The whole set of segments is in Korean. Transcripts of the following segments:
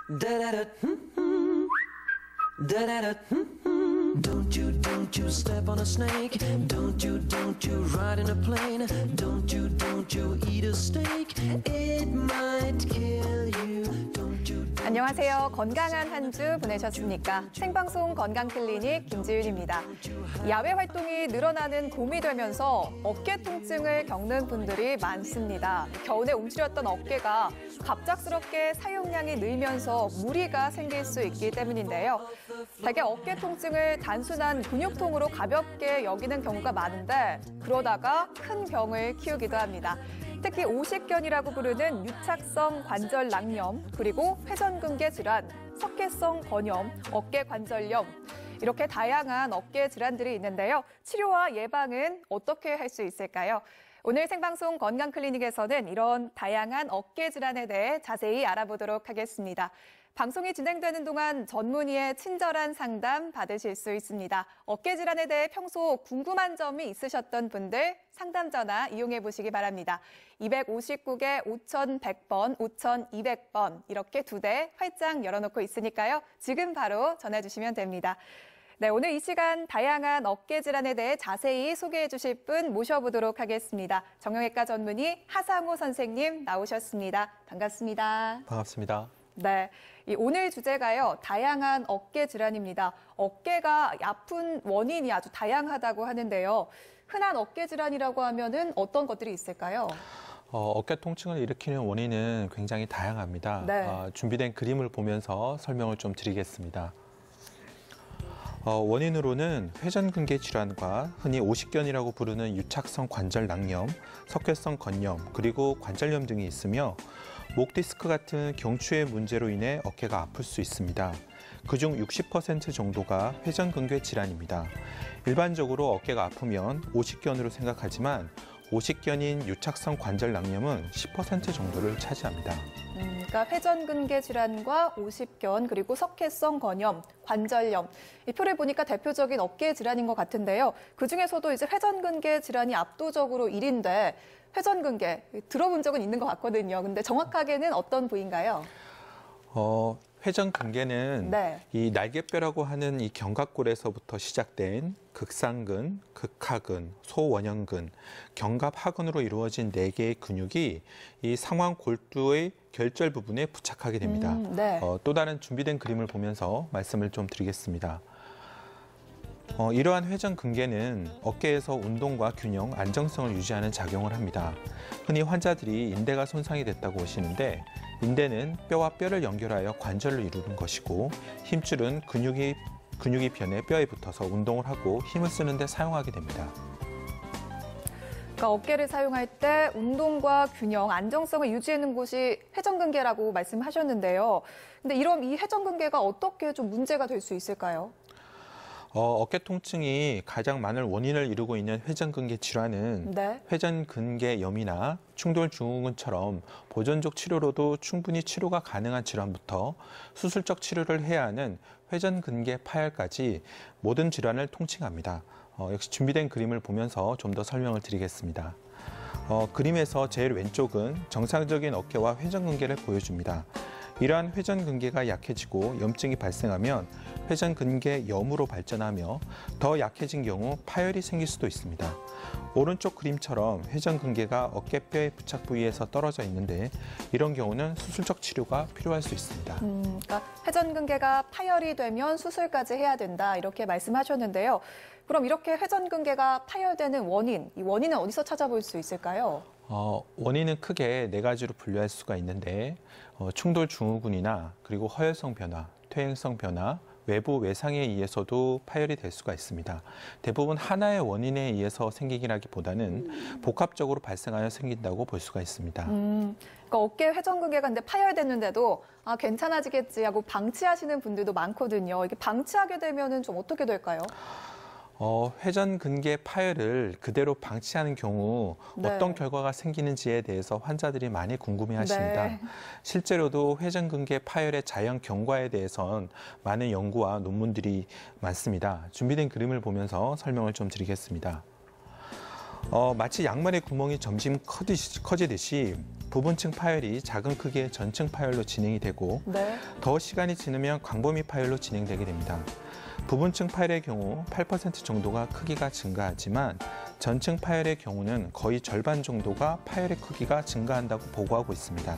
Don't you step on a snake. Don't you ride in a plane. Don't you eat a steak. It might kill you. Don't you. 안녕하세요. 건강한 한 주 보내셨습니까? 생방송 건강클리닉 김지윤입니다. 야외 활동이 늘어나는 봄이 되면서 어깨 통증을 겪는 분들이 많습니다. 겨울에 움츠렸던 어깨가 갑작스럽게 사용량이 늘면서 무리가 생길 수 있기 때문인데요. 대개 어깨 통증을 단순한 근육통으로 가볍게 여기는 경우가 많은데 그러다가 큰 병을 키우기도 합니다. 특히 오십견이라고 부르는 유착성 관절 낭염, 그리고 회전근개 질환, 석회성 건염, 어깨 관절염, 이렇게 다양한 어깨 질환들이 있는데요. 치료와 예방은 어떻게 할 수 있을까요? 오늘 생방송 건강클리닉에서는 이런 다양한 어깨 질환에 대해 자세히 알아보도록 하겠습니다. 방송이 진행되는 동안 전문의의 친절한 상담 받으실 수 있습니다. 어깨 질환에 대해 평소 궁금한 점이 있으셨던 분들 상담 전화 이용해 보시기 바랍니다. 259개 5100번, 5200번 이렇게 2대 활짝 열어놓고 있으니까요. 지금 바로 전해 주시면 됩니다. 네, 오늘 이 시간 다양한 어깨 질환에 대해 자세히 소개해 주실 분 모셔보도록 하겠습니다. 정형외과 전문의 하상호 선생님 나오셨습니다. 반갑습니다. 반갑습니다. 네, 오늘 주제가요. 다양한 어깨 질환입니다. 어깨가 아픈 원인이 아주 다양하다고 하는데요. 흔한 어깨 질환이라고 하면은 어떤 것들이 있을까요? 어깨 통증을 일으키는 원인은 굉장히 다양합니다. 네. 준비된 그림을 보면서 설명을 좀 드리겠습니다. 원인으로는 회전근개 질환과 흔히 오십견이라고 부르는 유착성 관절 낭염, 석회성 건염, 그리고 관절염 등이 있으며 목 디스크 같은 경추의 문제로 인해 어깨가 아플 수 있습니다. 그중 60% 정도가 회전근개 질환입니다. 일반적으로 어깨가 아프면 오십견으로 생각하지만 오십견인 유착성 관절 낭염은 10% 정도를 차지합니다. 그러니까 회전근개 질환과 오십견 그리고 석회성 건염, 관절염 이 표를 보니까 대표적인 어깨 질환인 것 같은데요. 그중에서도 이제 회전근개 질환이 압도적으로 1위인데 회전근개 들어본 적은 있는 것 같거든요. 근데 정확하게는 어떤 부위인가요? 회전근개는 네. 이 날개뼈라고 하는 이 견갑골에서부터 시작된 극상근, 극하근, 소원형근, 견갑하근으로 이루어진 4개의 근육이 이 상완골두의 결절 부분에 부착하게 됩니다. 네. 또 다른 준비된 그림을 보면서 말씀을 좀 드리겠습니다. 이러한 회전근개는 어깨에서 운동과 균형, 안정성을 유지하는 작용을 합니다. 흔히 환자들이 인대가 손상이 됐다고 오시는데 인대는 뼈와 뼈를 연결하여 관절을 이루는 것이고 힘줄은 근육이 변해 뼈에 붙어서 운동을 하고 힘을 쓰는 데 사용하게 됩니다. 그러니까 어깨를 사용할 때 운동과 균형, 안정성을 유지하는 곳이 회전근개라고 말씀하셨는데요. 근데 이런 이 회전근개가 어떻게 좀 문제가 될 수 있을까요? 어깨 통증이 가장 많은 원인을 이루고 있는 회전근개 질환은 네. 회전근개염이나 충돌증후군처럼 보존적 치료로도 충분히 치료가 가능한 질환부터 수술적 치료를 해야 하는 회전근개 파열까지 모든 질환을 통칭합니다. 역시 준비된 그림을 보면서 좀 더 설명을 드리겠습니다. 그림에서 제일 왼쪽은 정상적인 어깨와 회전근개를 보여줍니다. 이러한 회전근개가 약해지고 염증이 발생하면 회전근개염으로 발전하며 더 약해진 경우 파열이 생길 수도 있습니다. 오른쪽 그림처럼 회전근개가 어깨뼈의 부착 부위에서 떨어져 있는데 이런 경우는 수술적 치료가 필요할 수 있습니다. 그러니까 회전근개가 파열이 되면 수술까지 해야 된다 이렇게 말씀하셨는데요. 그럼 이렇게 회전근개가 파열되는 원인, 이 원인은 어디서 찾아볼 수 있을까요? 원인은 크게 4가지로 분류할 수가 있는데 충돌증후군이나 그리고 허혈성 변화, 퇴행성 변화, 외부 외상에 의해서도 파열이 될 수가 있습니다. 대부분 하나의 원인에 의해서 생기기라기보다는 복합적으로 발생하여 생긴다고 볼 수가 있습니다. 그러니까 어깨 회전근개가 근데 파열됐는데도 괜찮아지겠지 하고 방치하시는 분들도 많거든요. 이게 방치하게 되면은 좀 어떻게 될까요? 회전근개 파열을 그대로 방치하는 경우 네. 어떤 결과가 생기는지에 대해서 환자들이 많이 궁금해하십니다. 네. 실제로도 회전근개 파열의 자연 경과에 대해선 많은 연구와 논문들이 많습니다. 준비된 그림을 보면서 설명을 좀 드리겠습니다. 마치 양말의 구멍이 점점 커지듯이 부분층 파열이 작은 크기의 전층 파열로 진행이 되고 네. 더 시간이 지나면 광범위 파열로 진행되게 됩니다. 부분층 파열의 경우 8% 정도가 크기가 증가하지만 전층 파열의 경우는 거의 절반 정도가 파열의 크기가 증가한다고 보고하고 있습니다.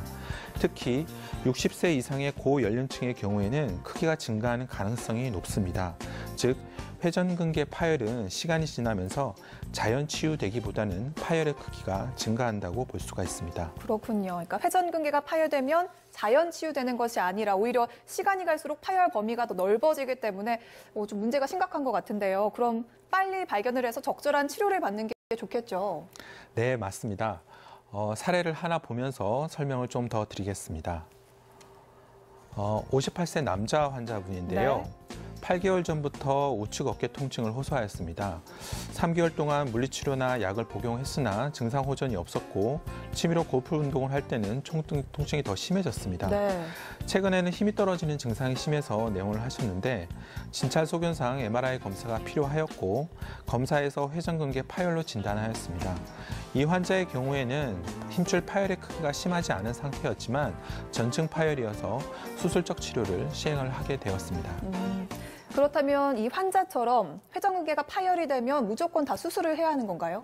특히 60세 이상의 고연령층의 경우에는 크기가 증가하는 가능성이 높습니다. 즉, 회전근개 파열은 시간이 지나면서 자연 치유되기보다는 파열의 크기가 증가한다고 볼 수가 있습니다. 그렇군요. 그러니까 회전근개가 파열되면 자연 치유되는 것이 아니라 오히려 시간이 갈수록 파열 범위가 더 넓어지기 때문에 좀 문제가 심각한 것 같은데요. 그럼 빨리 발견을 해서 적절한 치료를 받는 게 좋겠죠. 네, 맞습니다. 사례를 하나 보면서 설명을 좀 더 드리겠습니다. 58세 남자 환자분인데요. 네. 8개월 전부터 우측 어깨 통증을 호소하였습니다. 3개월 동안 물리치료나 약을 복용했으나 증상 호전이 없었고 취미로 골프 운동을 할 때는 통증이 더 심해졌습니다. 네. 최근에는 힘이 떨어지는 증상이 심해서 내원을 하셨는데 진찰 소견상 MRI 검사가 필요하였고 검사에서 회전근개 파열로 진단하였습니다. 이 환자의 경우에는 힘줄 파열의 크기가 심하지 않은 상태였지만 전층 파열이어서 수술적 치료를 시행을 하게 되었습니다. 그렇다면 이 환자처럼 회전근개가 파열이 되면 무조건 다 수술을 해야 하는 건가요?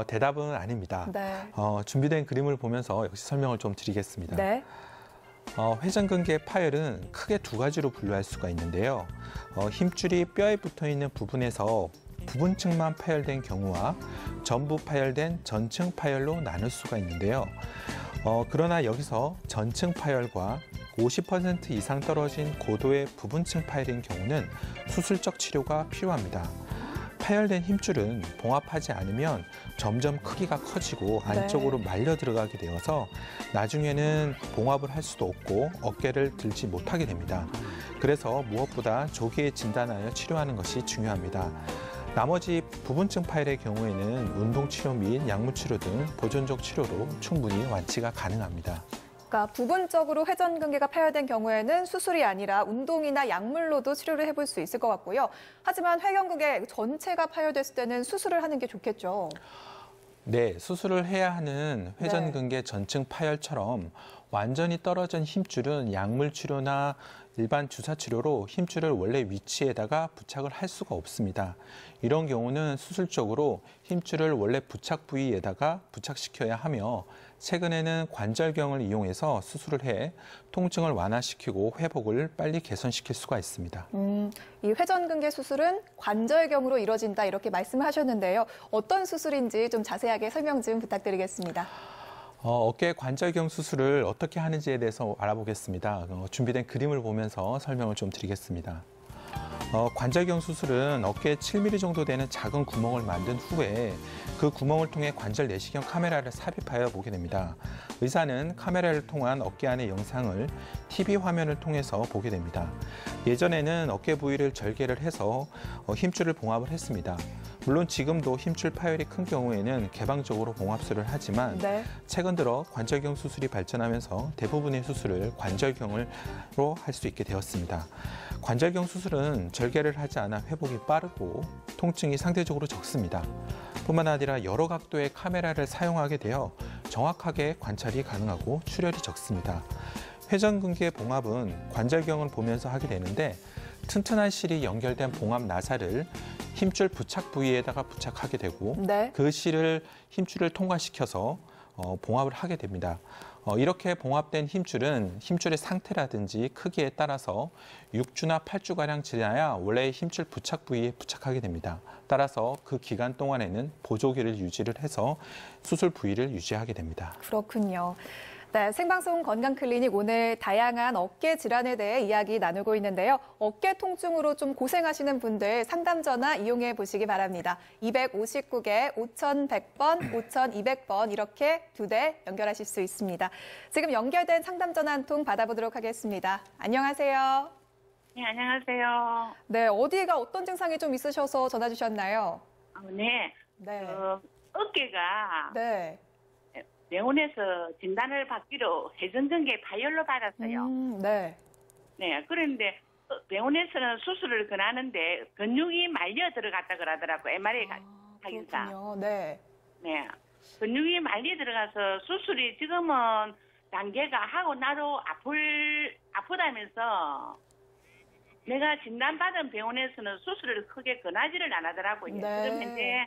대답은 아닙니다. 네. 준비된 그림을 보면서 역시 설명을 좀 드리겠습니다. 네. 회전근개 파열은 크게 두 가지로 분류할 수가 있는데요. 힘줄이 뼈에 붙어 있는 부분에서 부분층만 파열된 경우와 전부 파열된 전층 파열로 나눌 수가 있는데요. 그러나 여기서 전층 파열과 50% 이상 떨어진 고도의 부분층 파열인 경우는 수술적 치료가 필요합니다. 파열된 힘줄은 봉합하지 않으면 점점 크기가 커지고 안쪽으로 말려 들어가게 되어서 나중에는 봉합을 할 수도 없고 어깨를 들지 못하게 됩니다. 그래서 무엇보다 조기에 진단하여 치료하는 것이 중요합니다. 나머지 부분층 파열의 경우에는 운동치료 및 약물치료 등 보존적 치료로 충분히 완치가 가능합니다. 그러니까 부분적으로 회전근개가 파열된 경우에는 수술이 아니라 운동이나 약물로도 치료를 해볼 수 있을 것 같고요. 하지만 회전근개 전체가 파열됐을 때는 수술을 하는 게 좋겠죠. 네, 수술을 해야 하는 회전근개 전층 파열처럼 완전히 떨어진 힘줄은 약물 치료나 일반 주사 치료로 힘줄을 원래 위치에다가 부착을 할 수가 없습니다. 이런 경우는 수술적으로 힘줄을 원래 부착 부위에다가 부착시켜야 하며 최근에는 관절경을 이용해서 수술을 해 통증을 완화시키고 회복을 빨리 개선시킬 수가 있습니다. 이 회전근개 수술은 관절경으로 이루어진다 이렇게 말씀하셨는데요. 어떤 수술인지 좀 자세하게 설명 좀 부탁드리겠습니다. 어깨 관절경 수술을 어떻게 하는지에 대해서 알아보겠습니다. 준비된 그림을 보면서 설명을 좀 드리겠습니다. 관절경 수술은 어깨에 7mm 정도 되는 작은 구멍을 만든 후에 그 구멍을 통해 관절 내시경 카메라를 삽입하여 보게 됩니다. 의사는 카메라를 통한 어깨 안의 영상을 TV 화면을 통해서 보게 됩니다. 예전에는 어깨 부위를 절개를 해서 힘줄을 봉합을 했습니다. 물론 지금도 힘줄 파열이 큰 경우에는 개방적으로 봉합술을 하지만 최근 들어 관절경 수술이 발전하면서 대부분의 수술을 관절경으로 할 수 있게 되었습니다. 관절경 수술은 절개를 하지 않아 회복이 빠르고 통증이 상대적으로 적습니다. 뿐만 아니라 여러 각도의 카메라를 사용하게 되어 정확하게 관찰이 가능하고 출혈이 적습니다. 회전근개 봉합은 관절경을 보면서 하게 되는데 튼튼한 실이 연결된 봉합 나사를 힘줄 부착 부위에다가 부착하게 되고 그 실을 힘줄을 통과시켜서 봉합을 하게 됩니다. 이렇게 봉합된 힘줄은 힘줄의 상태라든지 크기에 따라서 6주나 8주가량 지나야 원래 힘줄 부착 부위에 부착하게 됩니다. 따라서 그 기간 동안에는 보조기를 유지를 해서 수술 부위를 유지하게 됩니다. 그렇군요. 네, 생방송 건강클리닉 오늘 다양한 어깨 질환에 대해 이야기 나누고 있는데요. 어깨 통증으로 좀 고생하시는 분들 상담 전화 이용해 보시기 바랍니다. 259개 5100번, 5200번 이렇게 2대 연결하실 수 있습니다. 지금 연결된 상담 전화 한 통 받아보도록 하겠습니다. 안녕하세요. 네, 안녕하세요. 네, 어디가 어떤 증상이 좀 있으셔서 전화 주셨나요? 네. 어깨가 병원에서 진단을 받기로 회전근개 파열로 받았어요. 네. 그런데 병원에서는 수술을 권하는데 근육이 말려 들어갔다 그러더라고요. MRI 확인상. 그렇군요. 네. 근육이 많이 들어가서 수술이 지금은 단계가 하고 나도 아프다면서 내가 진단받은 병원에서는 수술을 크게 권하지를 안 하더라고요. 네. 지금 현재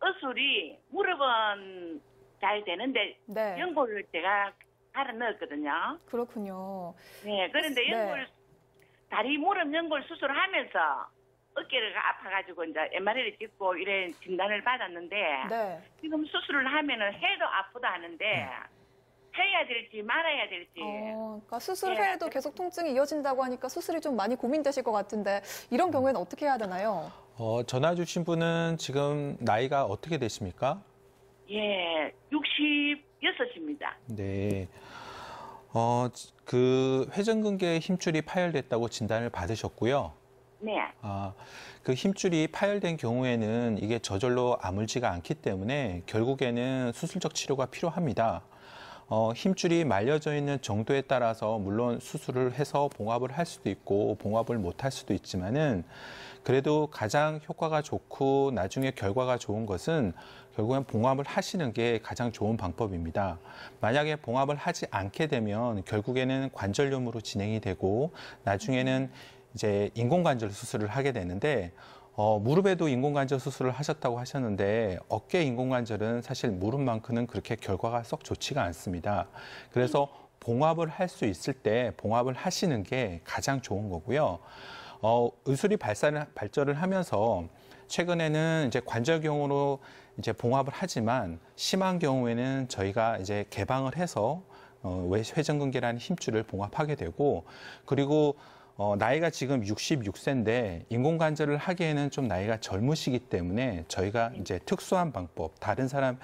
의술이 무릎은 잘 되는데 네. 연골을 제가 갈아 넣었거든요. 그렇군요. 네, 그런데 네. 연골 다리 무릎 연골 수술을 하면서 어깨가 아파가지고 이제 MRI를 찍고 이래 진단을 받았는데 네. 지금 수술을 하면은 해도 아프다 하는데 해야 될지 말아야 될지. 그러니까 수술 네. 후에도 계속 통증이 이어진다고 하니까 수술이 좀 많이 고민되실 것 같은데 이런 경우에는 어떻게 해야 되나요? 전화 주신 분은 지금 나이가 어떻게 되십니까? 예, 66입니다. 네. 그 회전근개 힘줄이 파열됐다고 진단을 받으셨고요. 네. 그 힘줄이 파열된 경우에는 이게 저절로 아물지가 않기 때문에 결국에는 수술적 치료가 필요합니다. 힘줄이 말려져 있는 정도에 따라서 물론 수술을 해서 봉합을 할 수도 있고 봉합을 못 할 수도 있지만은 그래도 가장 효과가 좋고 나중에 결과가 좋은 것은 결국엔 봉합을 하시는 게 가장 좋은 방법입니다. 만약에 봉합을 하지 않게 되면 결국에는 관절염으로 진행이 되고 나중에는 이제 인공관절 수술을 하게 되는데 무릎에도 인공관절 수술을 하셨다고 하셨는데 어깨 인공관절은 사실 무릎만큼은 그렇게 결과가 썩 좋지가 않습니다. 그래서 봉합을 할 수 있을 때 봉합을 하시는 게 가장 좋은 거고요. 의술이 발전을 하면서 최근에는 이제 관절경으로 이제 봉합을 하지만 심한 경우에는 저희가 이제 개방을 해서 회전근개라는 힘줄을 봉합하게 되고 그리고 나이가 지금 66세인데 인공관절을 하기에는 좀 나이가 젊으시기 때문에 저희가 이제 특수한 방법, 다른 사람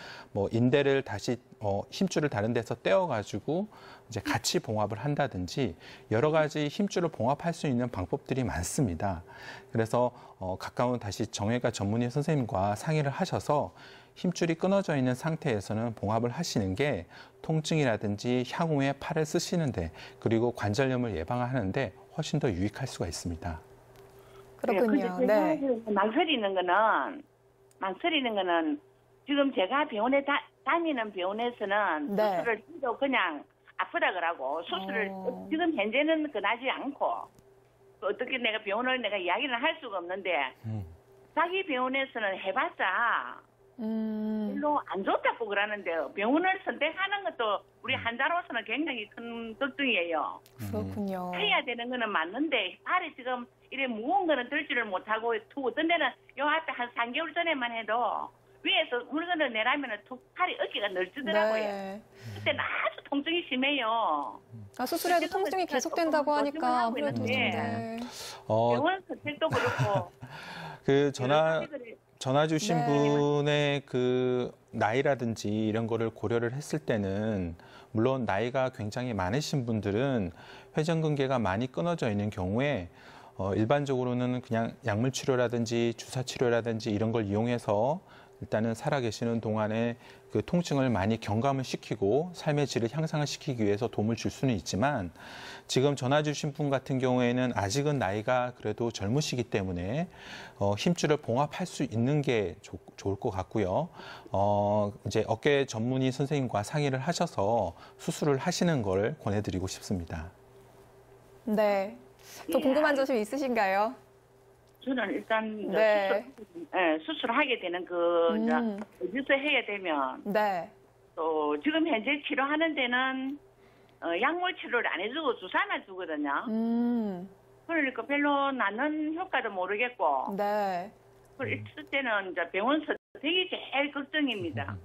인대를 다시 힘줄을 다른 데서 떼어가지고 이제 같이 봉합을 한다든지 여러 가지 힘줄을 봉합할 수 있는 방법들이 많습니다. 그래서 가까운 다시 정형외과 전문의 선생님과 상의를 하셔서 힘줄이 끊어져 있는 상태에서는 봉합을 하시는 게 통증이라든지 향후에 팔을 쓰시는데 그리고 관절염을 예방하는데 훨씬 더 유익할 수가 있습니다. 그렇군요. 네. 네. 망설이는 거는 지금 제가 병원에 다니는 병원에서는 네. 수술을 해도 그냥 아프다 그러고 수술을 지금 현재는 권하지 않고 어떻게 내가 병원을 내가 이야기를 할 수가 없는데 자기 병원에서는 해봤자 별로 안 좋다고 그러는데요. 병원을 선택하는 것도 우리 환자로서는 굉장히 큰 걱정이에요. 그렇군요. 해야 되는 거는 맞는데 팔이 지금 이래 무거운 거는 들지를 못하고 어떤 데는 요 앞에 한 3개월 전에만 해도 위에서 물건을 내라면 팔이 어깨가 널뛰더라고요. 네. 그때는 아주 통증이 심해요. 수술해도 통증이 계속된다고 하니까 아무래도 좀 있는데. 네. 병원 선택도 그렇고 그 전화 주신 네. 분의 그 나이라든지 이런 거를 고려를 했을 때는 물론 나이가 굉장히 많으신 분들은 회전근개가 많이 끊어져 있는 경우에 일반적으로는 그냥 약물 치료라든지 주사 치료라든지 이런 걸 이용해서 일단은 살아계시는 동안에 그 통증을 많이 경감을 시키고 삶의 질을 향상을 시키기 위해서 도움을 줄 수는 있지만 지금 전화 주신 분 같은 경우에는 아직은 나이가 그래도 젊으시기 때문에 힘줄을 봉합할 수 있는 게 좋을 것 같고요. 이제 어깨 전문의 선생님과 상의를 하셔서 수술을 하시는 걸 권해드리고 싶습니다. 네. 더 궁금한 점이 있으신가요? 저는 일단 네. 수술하게 되는 어디서 해야 되면 네. 또 지금 현재 치료하는 데는 약물 치료를 안 해주고 주사만 주거든요. 그러니까 별로 나는 효과도 모르겠고 네. 있을 때는 이제 병원 선택이 제일 걱정입니다.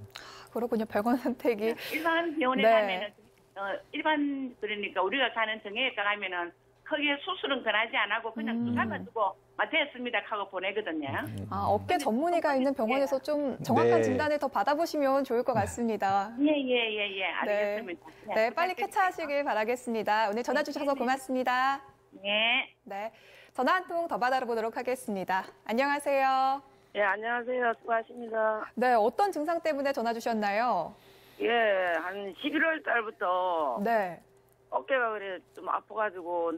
그렇군요. 병원 선택이. 일반 병원에 네. 가면은 그러니까 우리가 가는 정형외과 가면은 크게 수술은 권하지 안 하고 그냥 주사만 주고 됐습니다 하고 보내거든요. 어깨 전문의가 있는 병원에서 좀 정확한 네. 진단을 더 받아보시면 좋을 것 같습니다. 예, 알겠습니다. 네, 빨리 쾌차하시길 바라겠습니다. 오늘 전화 주셔서 고맙습니다. 네. 네, 전화 한 통 더 받아보도록 하겠습니다. 안녕하세요. 예, 안녕하세요. 수고하십니다. 네, 어떤 증상 때문에 전화 주셨나요? 예, 한 11월 달부터 네. 어깨가 그래 좀 아파가지고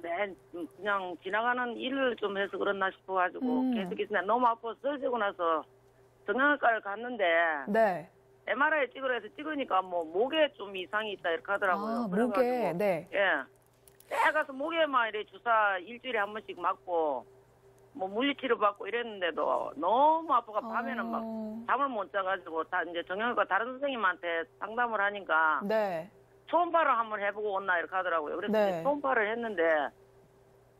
그냥 지나가는 일을 좀 해서 그렇나 싶어가지고 계속 있으나 너무 아파서 쓰러지고 나서 정형외과를 갔는데 네. MRI 찍으라 해서 찍으니까 뭐 목에 좀 이상이 있다 이렇게 하더라고요. 아, 목에, 그래가지고 네. 예. 때 가서 목에만 이래 주사 일주일에 한 번씩 맞고 뭐 물리치료 받고 이랬는데도 너무 아프가 밤에는 막 잠을 못 자가지고 다 이제 정형외과 다른 선생님한테 상담을 하니까 네. 초음파를 한번 해보고 온나 이렇게 하더라고요. 그래서 네. 이제 초음파를 했는데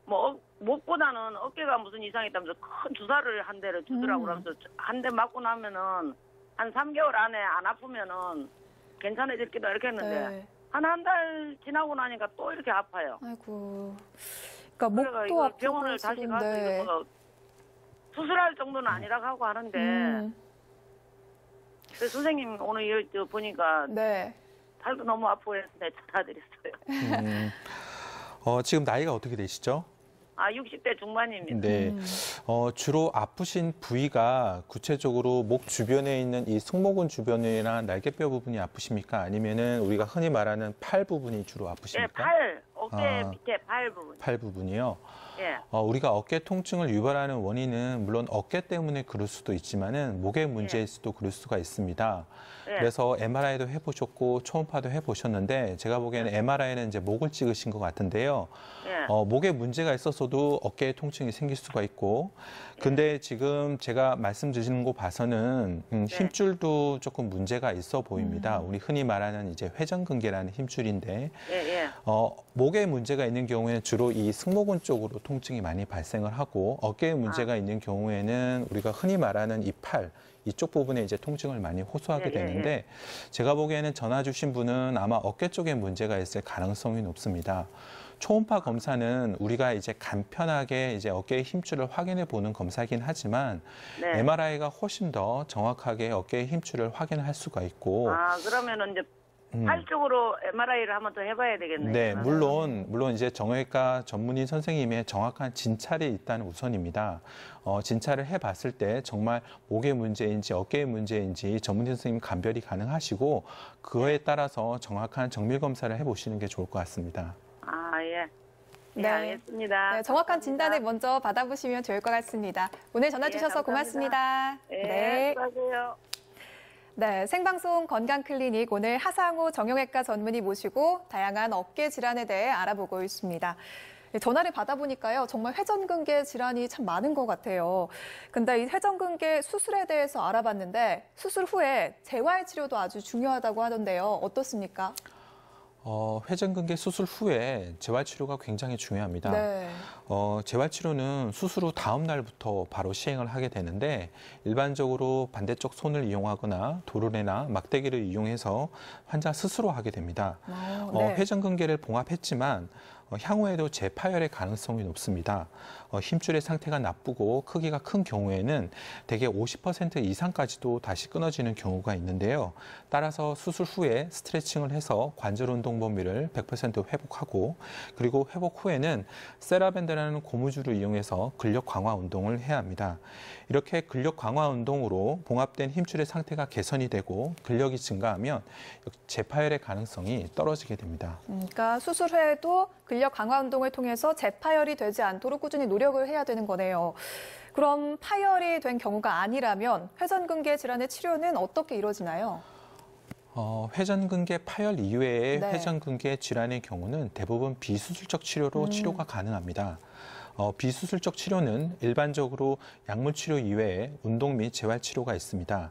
뭐 목보다는 어깨가 무슨 이상이 있다면서 큰 주사를 한 대를 주더라고요. 그러면서 한 대 맞고 나면은 한 3개월 안에 안 아프면은 괜찮아질 거다 이렇게 했는데 네. 한 달 지나고 나니까 또 이렇게 아파요. 아이고. 그러니까 그래가 목도 이거 아프고 병원을 다시 지금, 가서 네. 이거 뭐 수술할 정도는 아니라고 하고 하는데 그래서 선생님 오늘 이거 보니까 네. 팔도 너무 아프고 해서 내가 전화드렸어요. 지금 나이가 어떻게 되시죠? 아 60대 중반입니다. 네. 주로 아프신 부위가 구체적으로 목 주변에 있는 이 승모근 주변이나 날개뼈 부분이 아프십니까? 아니면은 우리가 흔히 말하는 팔 부분이 주로 네, 아프십니까? 팔, 어깨 밑에 팔 부분. 팔 부분이요. 예. 우리가 어깨 통증을 유발하는 원인은 물론 어깨 때문에 그럴 수도 있지만은 목의 문제일 수도 그럴 수가 있습니다. 예. 그래서 MRI도 해보셨고 초음파도 해보셨는데 제가 보기에는 MRI는 이제 목을 찍으신 것 같은데요. 예. 목에 문제가 있었어도 어깨에 통증이 생길 수가 있고, 근데 지금 제가 말씀드리는 거 봐서는 힘줄도 조금 문제가 있어 보입니다. 우리 흔히 말하는 이제 회전근개라는 힘줄인데, 예, 예. 목에 문제가 있는 경우에는 주로 이 승모근 쪽으로 통증이 많이 발생을 하고, 어깨에 문제가 있는 경우에는 우리가 흔히 말하는 이 팔, 이쪽 부분에 이제 통증을 많이 호소하게 되는데, 제가 보기에는 전화 주신 분은 아마 어깨 쪽에 문제가 있을 가능성이 높습니다. 초음파 검사는 우리가 이제 간편하게 이제 어깨의 힘줄을 확인해 보는 검사이긴 하지만 네. MRI가 훨씬 더 정확하게 어깨의 힘줄을 확인할 수가 있고. 아, 그러면은 이제 팔 쪽으로 MRI를 한번 더 해봐야 되겠네요. 네, 물론 이제 정형외과 전문의 선생님의 정확한 진찰이 일단 우선입니다. 진찰을 해봤을 때 정말 목의 문제인지 어깨의 문제인지 전문의 선생님 감별이 가능하시고 그거에 따라서 정확한 정밀 검사를 해보시는 게 좋을 것 같습니다. 아, 예. 네, 네. 알겠습니다. 네, 정확한 감사합니다. 진단을 먼저 받아보시면 좋을 것 같습니다. 오늘 전화 예, 주셔서 고맙습니다. 네, 수고하세요. 네, 생방송 건강클리닉 오늘 하상우 정형외과 전문의 모시고 다양한 어깨 질환에 대해 알아보고 있습니다. 전화를 받아보니까요, 정말 회전근개 질환이 참 많은 것 같아요. 근데 이 회전근개 수술에 대해서 알아봤는데 수술 후에 재활 치료도 아주 중요하다고 하던데요. 어떻습니까? 회전근개 수술 후에 재활치료가 굉장히 중요합니다. 네. 재활치료는 수술 후 다음 날부터 바로 시행을 하게 되는데 일반적으로 반대쪽 손을 이용하거나 도르래나 막대기를 이용해서 환자 스스로 하게 됩니다. 네. 회전근개를 봉합했지만 향후에도 재파열의 가능성이 높습니다. 힘줄의 상태가 나쁘고 크기가 큰 경우에는 대개 50% 이상까지도 다시 끊어지는 경우가 있는데요. 따라서 수술 후에 스트레칭을 해서 관절 운동 범위를 100% 회복하고 그리고 회복 후에는 세라밴드라는 고무줄을 이용해서 근력 강화 운동을 해야 합니다. 이렇게 근력 강화 운동으로 봉합된 힘줄의 상태가 개선이 되고 근력이 증가하면 재파열의 가능성이 떨어지게 됩니다. 그러니까 수술 후에도 근력 강화 운동을 통해서 재파열이 되지 않도록 꾸준히 노력을 해야 되는 거네요. 그럼 파열이 된 경우가 아니라면 회전근개 질환의 치료는 어떻게 이루어지나요? 회전근개 파열 이외의 네. 회전근개 질환의 경우는 대부분 비수술적 치료로 치료가 가능합니다. 비수술적 치료는 일반적으로 약물 치료 이외에 운동 및 재활 치료가 있습니다.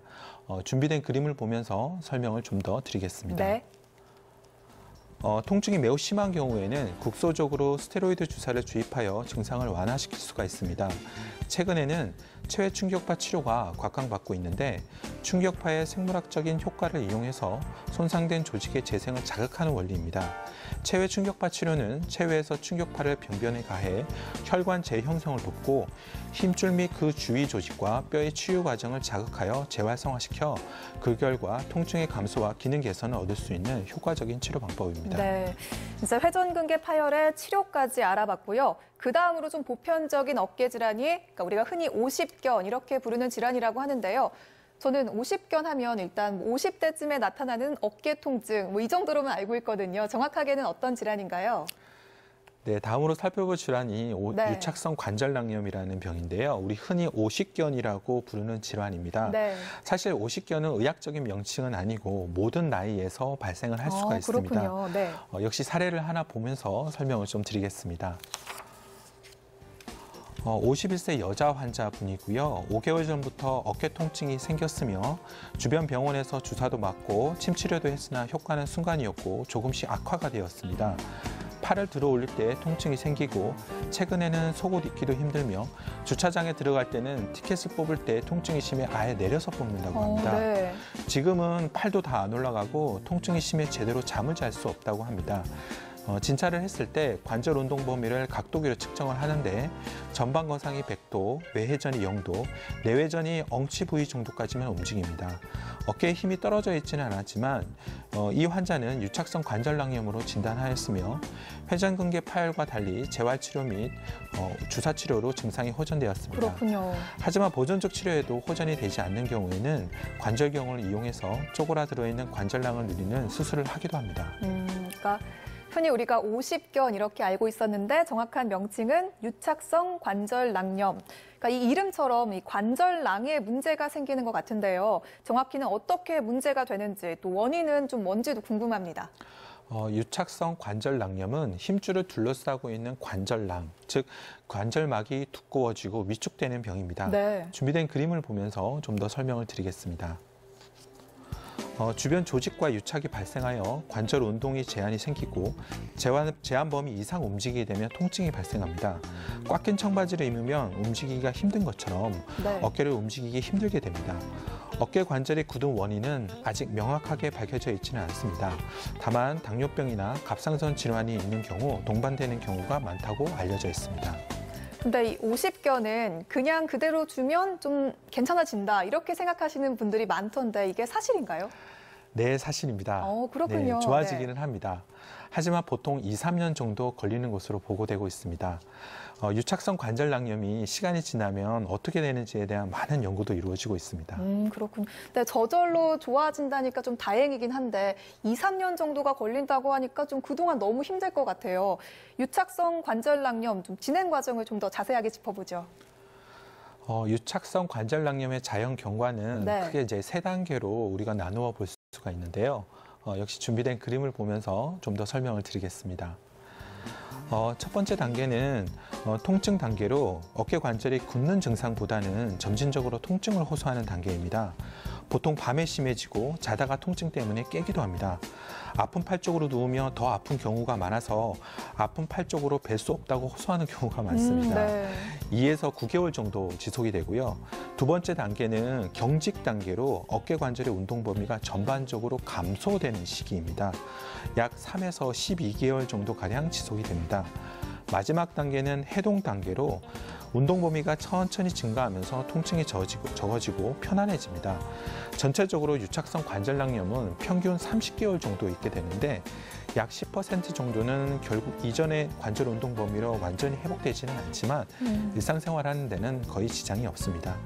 준비된 그림을 보면서 설명을 좀 더 드리겠습니다. 네. 통증이 매우 심한 경우에는 국소적으로 스테로이드 주사를 주입하여 증상을 완화시킬 수가 있습니다. 최근에는 체외 충격파 치료가 곽강받고 있는데 충격파의 생물학적인 효과를 이용해서 손상된 조직의 재생을 자극하는 원리입니다. 체외 충격파 치료는 체외에서 충격파를 병변에 가해 혈관 재형성을 돕고 힘줄 및 그 주위 조직과 뼈의 치유 과정을 자극하여 재활성화시켜 그 결과 통증의 감소와 기능 개선을 얻을 수 있는 효과적인 치료 방법입니다. 네, 이제 회전근개 파열의 치료까지 알아봤고요. 그 다음으로 좀 보편적인 어깨 질환이 그러니까 우리가 흔히 50견 이렇게 부르는 질환이라고 하는데요. 저는 50견 하면 일단 50대쯤에 나타나는 어깨 통증 이 정도로만 알고 있거든요. 정확하게는 어떤 질환인가요? 네, 다음으로 살펴볼 질환이 네. 유착성 관절낭염이라는 병인데요. 우리 흔히 오십견이라고 부르는 질환입니다. 네. 사실 오십견은 의학적인 명칭은 아니고 모든 나이에서 발생을 할 수가 있습니다. 그렇군요. 네. 역시 사례를 하나 보면서 설명을 좀 드리겠습니다. 51세 여자 환자분이고요. 5개월 전부터 어깨 통증이 생겼으며 주변 병원에서 주사도 맞고 침 치료도 했으나 효과는 순간이었고 조금씩 악화가 되었습니다. 팔을 들어 올릴 때 통증이 생기고 최근에는 속옷 입기도 힘들며 주차장에 들어갈 때는 티켓을 뽑을 때 통증이 심해 아예 내려서 뽑는다고 합니다. 네. 지금은 팔도 다 안 올라가고 통증이 심해 제대로 잠을 잘 수 없다고 합니다. 진찰을 했을 때 관절 운동 범위를 각도기로 측정을 하는데 전방 거상이 100도, 외회전이 0도, 내회전이 엉치 부위 정도까지만 움직입니다. 어깨에 힘이 떨어져 있지는 않았지만 이 환자는 유착성 관절낭염으로 진단하였으며 회전근개 파열과 달리 재활치료 및 주사치료로 증상이 호전되었습니다. 그렇군요. 하지만 보존적 치료에도 호전이 되지 않는 경우에는 관절경을 이용해서 쪼그라들어 있는 관절낭을 누리는 수술을 하기도 합니다. 그러니까 흔히 우리가 오십견 이렇게 알고 있었는데 정확한 명칭은 유착성 관절낭염. 그러니까 이 이름처럼 이 관절낭에 문제가 생기는 것 같은데요. 정확히는 어떻게 문제가 되는지 또 원인은 좀 뭔지도 궁금합니다. 유착성 관절낭염은 힘줄을 둘러싸고 있는 관절낭, 즉 관절막이 두꺼워지고 위축되는 병입니다. 네. 준비된 그림을 보면서 좀 더 설명을 드리겠습니다. 주변 조직과 유착이 발생하여 관절 운동이 제한이 생기고 제한 범위 이상 움직이게 되면 통증이 발생합니다. 꽉 낀 청바지를 입으면 움직이기가 힘든 것처럼 네. 어깨를 움직이기 힘들게 됩니다. 어깨 관절이 굳은 원인은 아직 명확하게 밝혀져 있지는 않습니다. 다만 당뇨병이나 갑상선 질환이 있는 경우 동반되는 경우가 많다고 알려져 있습니다. 근데 이 오십견은 그냥 그대로 두면 좀 괜찮아진다 이렇게 생각하시는 분들이 많던데 이게 사실인가요? 네, 사실입니다. 그렇군요. 네, 좋아지기는 합니다. 하지만 보통 2, 3년 정도 걸리는 것으로 보고되고 있습니다. 유착성 관절낭염이 시간이 지나면 어떻게 되는지에 대한 많은 연구도 이루어지고 있습니다. 그렇군요. 근데 저절로 좋아진다니까 좀 다행이긴 한데 2, 3년 정도가 걸린다고 하니까 좀 그동안 너무 힘들 것 같아요. 유착성 관절낭염 좀 진행 과정을 좀 더 자세하게 짚어보죠. 유착성 관절낭염의 자연 경과는 네. 크게 이제 3단계로 우리가 나누어 볼 수가 있는데요. 역시 준비된 그림을 보면서 좀 더 설명을 드리겠습니다. 첫 번째 단계는 통증 단계로 어깨 관절이 굳는 증상보다는 점진적으로 통증을 호소하는 단계입니다. 보통 밤에 심해지고 자다가 통증 때문에 깨기도 합니다. 아픈 팔 쪽으로 누우면 더 아픈 경우가 많아서 아픈 팔 쪽으로 뵐 수 없다고 호소하는 경우가 많습니다. 네. 2에서 9개월 정도 지속이 되고요. 두 번째 단계는 경직 단계로 어깨 관절의 운동 범위가 전반적으로 감소되는 시기입니다. 약 3에서 12개월 정도가량 지속이 됩니다. 마지막 단계는 해동 단계로 운동 범위가 천천히 증가하면서 통증이 적어지고 편안해집니다. 전체적으로 유착성 관절낭염은 평균 30개월 정도 있게 되는데 약 10% 정도는 결국 이전의 관절 운동 범위로 완전히 회복되지는 않지만 일상생활하는 데는 거의 지장이 없습니다.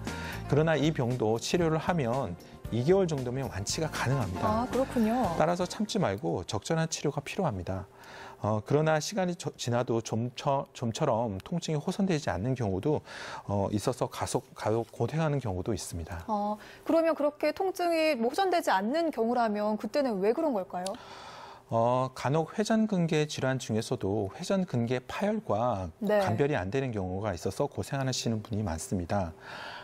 그러나 이 병도 치료를 하면 2개월 정도면 완치가 가능합니다. 아, 그렇군요. 따라서 참지 말고 적절한 치료가 필요합니다. 그러나 시간이 지나도 좀처럼 통증이 호전되지 않는 경우도 있어서 가속 고생하는 경우도 있습니다. 그러면 그렇게 통증이 호전되지 않는 경우라면 그때는 왜 그런 걸까요? 간혹 회전근개 질환 중에서도 회전근개 파열과 네. 감별이 안 되는 경우가 있어서 고생하시는 분이 많습니다.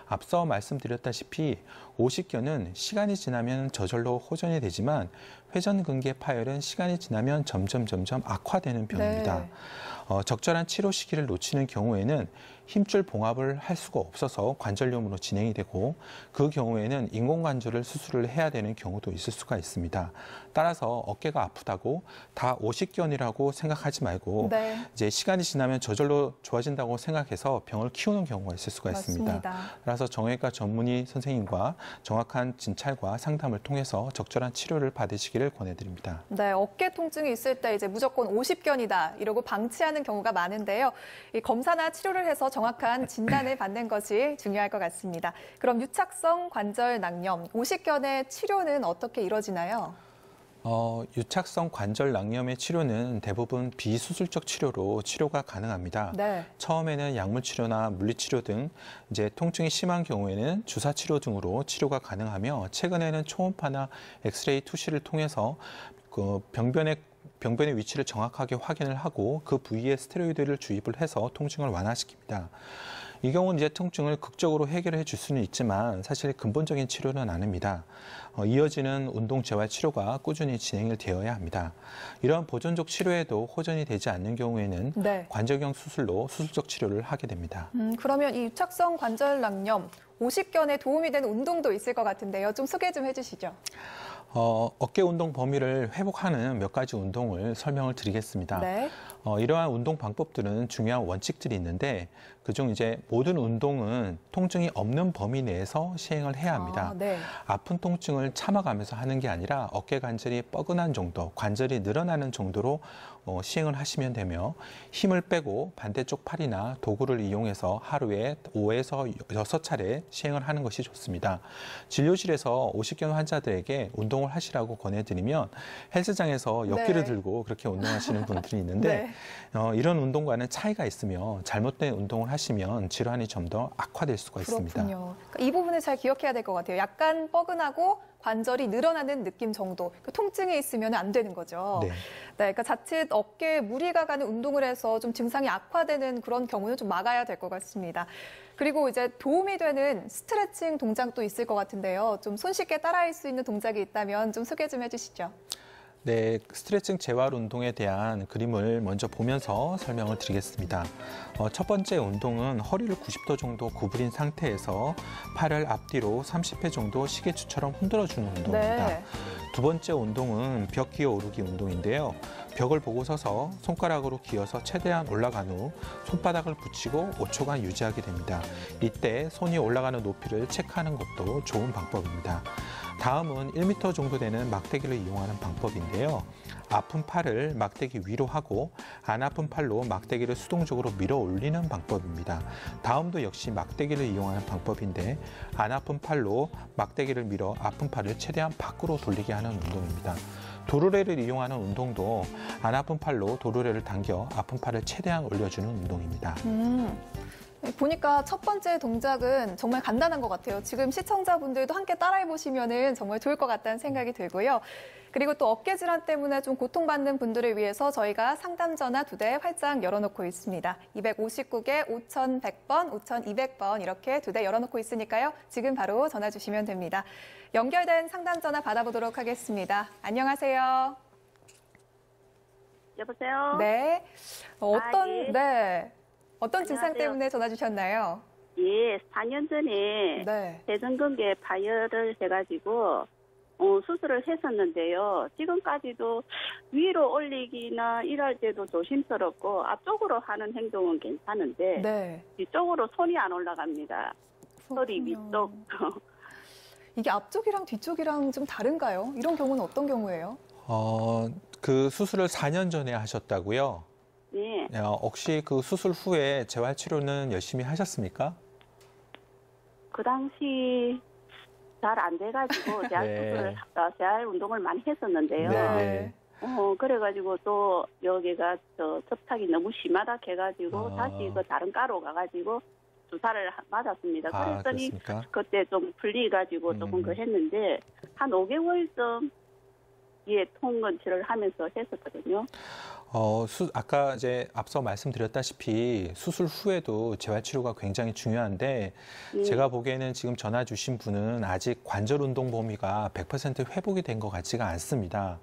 앞서 말씀드렸다시피 오십견은 시간이 지나면 저절로 호전이 되지만 회전근개 파열은 시간이 지나면 점점 악화되는 병입니다. 네. 적절한 치료 시기를 놓치는 경우에는 힘줄 봉합을 할 수가 없어서 관절염으로 진행이 되고 그 경우에는 인공관절을 수술을 해야 되는 경우도 있을 수가 있습니다. 따라서 어깨가 아프다고 다 오십견이라고 생각하지 말고 네. 이제 시간이 지나면 저절로 좋아진다고 생각해서 병을 키우는 경우가 있을 수가 있습니다. 맞습니다. 따라서 정형외과 전문의 선생님과 정확한 진찰과 상담을 통해서 적절한 치료를 받으시기를 권해드립니다. 네, 어깨 통증이 있을 때 이제 무조건 오십견이다 이러고 방치하는 경우가 많은데요. 이 검사나 치료를 해서 정확한 진단을 받는 것이 중요할 것 같습니다. 그럼 유착성 관절낭염, 오십견의 치료는 어떻게 이루어지나요? 유착성 관절 낭염의 치료는 대부분 비수술적 치료로 치료가 가능합니다. 네. 처음에는 약물 치료나 물리 치료 등 이제 통증이 심한 경우에는 주사 치료 등으로 치료가 가능하며 최근에는 초음파나 엑스레이 투시를 통해서 그 병변의 위치를 정확하게 확인을 하고 그 부위에 스테로이드를 주입을 해서 통증을 완화시킵니다. 이 경우는 이제 통증을 극적으로 해결해 줄 수는 있지만 사실 근본적인 치료는 아닙니다. 이어지는 운동 재활 치료가 꾸준히 진행이 되어야 합니다. 이러한 보존적 치료에도 호전이 되지 않는 경우에는 네. 관절경 수술로 수술적 치료를 하게 됩니다. 그러면 이 유착성 관절 낭염, 오십견에 도움이 되는 운동도 있을 것 같은데요. 좀 소개 좀 해주시죠. 어깨 운동 범위를 회복하는 몇 가지 운동을 설명을 드리겠습니다. 네. 이러한 운동 방법들은 중요한 원칙들이 있는데 그중 이제 모든 운동은 통증이 없는 범위 내에서 시행을 해야 합니다. 네. 아픈 통증을 참아가면서 하는 게 아니라 어깨 관절이 뻐근한 정도, 관절이 늘어나는 정도로 시행을 하시면 되며 힘을 빼고 반대쪽 팔이나 도구를 이용해서 하루에 5에서 6차례 시행을 하는 것이 좋습니다. 진료실에서 오십견 환자들에게 운동을 하시라고 권해드리면 헬스장에서 역기를 들고 그렇게 운동하시는 분들이 있는데 이런 운동과는 차이가 있으며 잘못된 운동을 하시면 질환이 좀 더 악화될 수가 있습니다. 그렇군요. 그러니까 이 부분을 잘 기억해야 될 것 같아요. 약간 뻐근하고 관절이 늘어나는 느낌 정도. 그 통증이 있으면 안 되는 거죠. 네. 네, 그러니까 자칫 어깨에 무리가 가는 운동을 해서 좀 증상이 악화되는 그런 경우는 좀 막아야 될 것 같습니다. 그리고 이제 도움이 되는 스트레칭 동작도 있을 것 같은데요. 좀 손쉽게 따라할 수 있는 동작이 있다면 좀 소개 좀 해주시죠. 네, 스트레칭 재활 운동에 대한 그림을 먼저 보면서 설명을 드리겠습니다. 첫 번째 운동은 허리를 90도 정도 구부린 상태에서 팔을 앞뒤로 30회 정도 시계추처럼 흔들어주는 운동입니다. 네. 두 번째 운동은 벽 기어 오르기 운동인데요. 벽을 보고 서서 손가락으로 기어서 최대한 올라간 후 손바닥을 붙이고 5초간 유지하게 됩니다. 이때 손이 올라가는 높이를 체크하는 것도 좋은 방법입니다. 다음은 1m 정도 되는 막대기를 이용하는 방법인데요. 아픈 팔을 막대기 위로 하고 안 아픈 팔로 막대기를 수동적으로 밀어 올리는 방법입니다. 다음도 역시 막대기를 이용하는 방법인데 안 아픈 팔로 막대기를 밀어 아픈 팔을 최대한 밖으로 돌리게 하는 운동입니다. 도르래를 이용하는 운동도 안 아픈 팔로 도르래를 당겨 아픈 팔을 최대한 올려주는 운동입니다. 보니까 첫 번째 동작은 정말 간단한 것 같아요. 지금 시청자분들도 함께 따라해보시면 정말 좋을 것 같다는 생각이 들고요. 그리고 또 어깨 질환 때문에 좀 고통받는 분들을 위해서 저희가 상담 전화 2대 활짝 열어놓고 있습니다. 259개 5100번, 5200번 이렇게 2대 열어놓고 있으니까요. 지금 바로 전화 주시면 됩니다. 연결된 상담 전화 받아보도록 하겠습니다. 안녕하세요. 여보세요? 네. 예. 네. 어떤 증상 안녕하세요. 때문에 전화 주셨나요? 예, 4년 전에 네. 대전근개 파열을 해가지고 수술을 했었는데요. 지금까지도 위로 올리기나 일할 때도 조심스럽고 앞쪽으로 하는 행동은 괜찮은데 네. 뒤쪽으로 손이 안 올라갑니다. 허리 그렇군요. 위쪽. 이게 앞쪽이랑 뒤쪽이랑 좀 다른가요? 이런 경우는 어떤 경우예요? 그 수술을 4년 전에 하셨다고요? 네. 혹시 그 수술 후에 재활 치료는 열심히 하셨습니까? 그 당시 잘 안 돼가지고 재활 운동을 많이 했었는데요. 네. 그래가지고 또 여기가 접착이 너무 심하다 해가지고 다시 그 다른 과로 가가지고 주사를 맞았습니다. 그랬더니 그렇습니까? 그때 좀 풀리가지고 조금 그 했는데 한 5개월쯤 통건치를 하면서 했었거든요. 아까 이제 앞서 말씀드렸다시피 수술 후에도 재활 치료가 굉장히 중요한데 제가 보기에는 지금 전화 주신 분은 아직 관절 운동 범위가 100% 회복이 된 것 같지가 않습니다.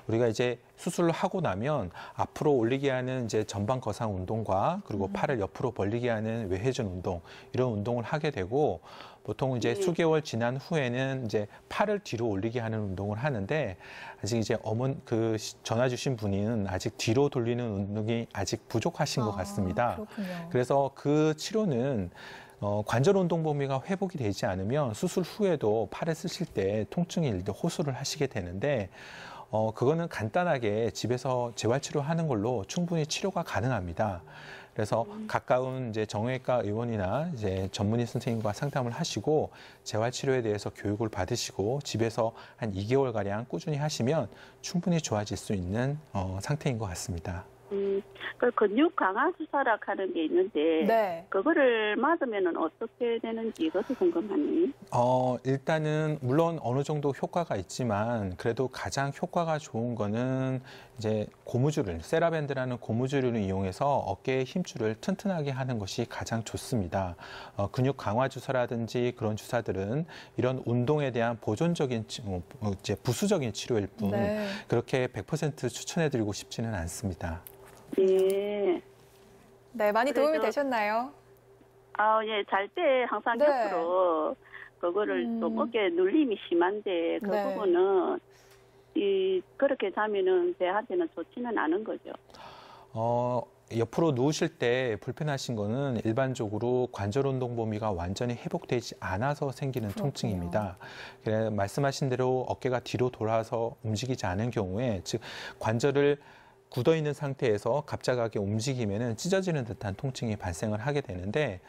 우리가 이제 수술을 하고 나면 앞으로 올리게 하는 이제 전방 거상 운동과 그리고 팔을 옆으로 벌리게 하는 외회전 운동 이런 운동을 하게 되고 보통 이제 수개월 지난 후에는 이제 팔을 뒤로 올리게 하는 운동을 하는데 아직 이제 전화 주신 분은 아직 뒤로 돌리는 운동이 아직 부족하신 것 같습니다. 그렇군요. 그래서 그 치료는 관절 운동 범위가 회복이 되지 않으면 수술 후에도 팔을 쓰실 때 통증이 일때 호소를 하시게 되는데 그거는 간단하게 집에서 재활치료하는 걸로 충분히 치료가 가능합니다. 그래서 가까운 이제 정형외과 의원이나 이제 전문의 선생님과 상담을 하시고 재활 치료에 대해서 교육을 받으시고 집에서 한 2개월 가량 꾸준히 하시면 충분히 좋아질 수 있는 상태인 것 같습니다. 그 근육 강화 주사라 하는 게 있는데 네. 그거를 맞으면은 어떻게 되는지 그것도 궁금하네요. 일단은 물론 어느 정도 효과가 있지만 그래도 가장 효과가 좋은 거는 이제 고무줄을 세라밴드라는 고무줄을 이용해서 어깨의 힘줄을 튼튼하게 하는 것이 가장 좋습니다. 근육 강화 주사라든지 그런 주사들은 이런 운동에 대한 보존적인 이제 부수적인 치료일 뿐 네. 그렇게 100% 추천해드리고 싶지는 않습니다. 예. 네, 많이 도움이 그래서- 되셨나요? 예, 잘 때 항상 네. 옆으로 그거를 좀 어깨 눌림이 심한데 그 네. 부분은 그렇게 자면은 배한테는 좋지는 않은 거죠. 옆으로 누우실 때 불편하신 거는 일반적으로 관절 운동 범위가 완전히 회복되지 않아서 생기는 그렇군요. 통증입니다. 그래, 말씀하신 대로 어깨가 뒤로 돌아서 움직이지 않은 경우에 즉 관절을 굳어 있는 상태에서 갑작하게 움직이면은 찢어지는 듯한 통증이 발생을 하게 되는데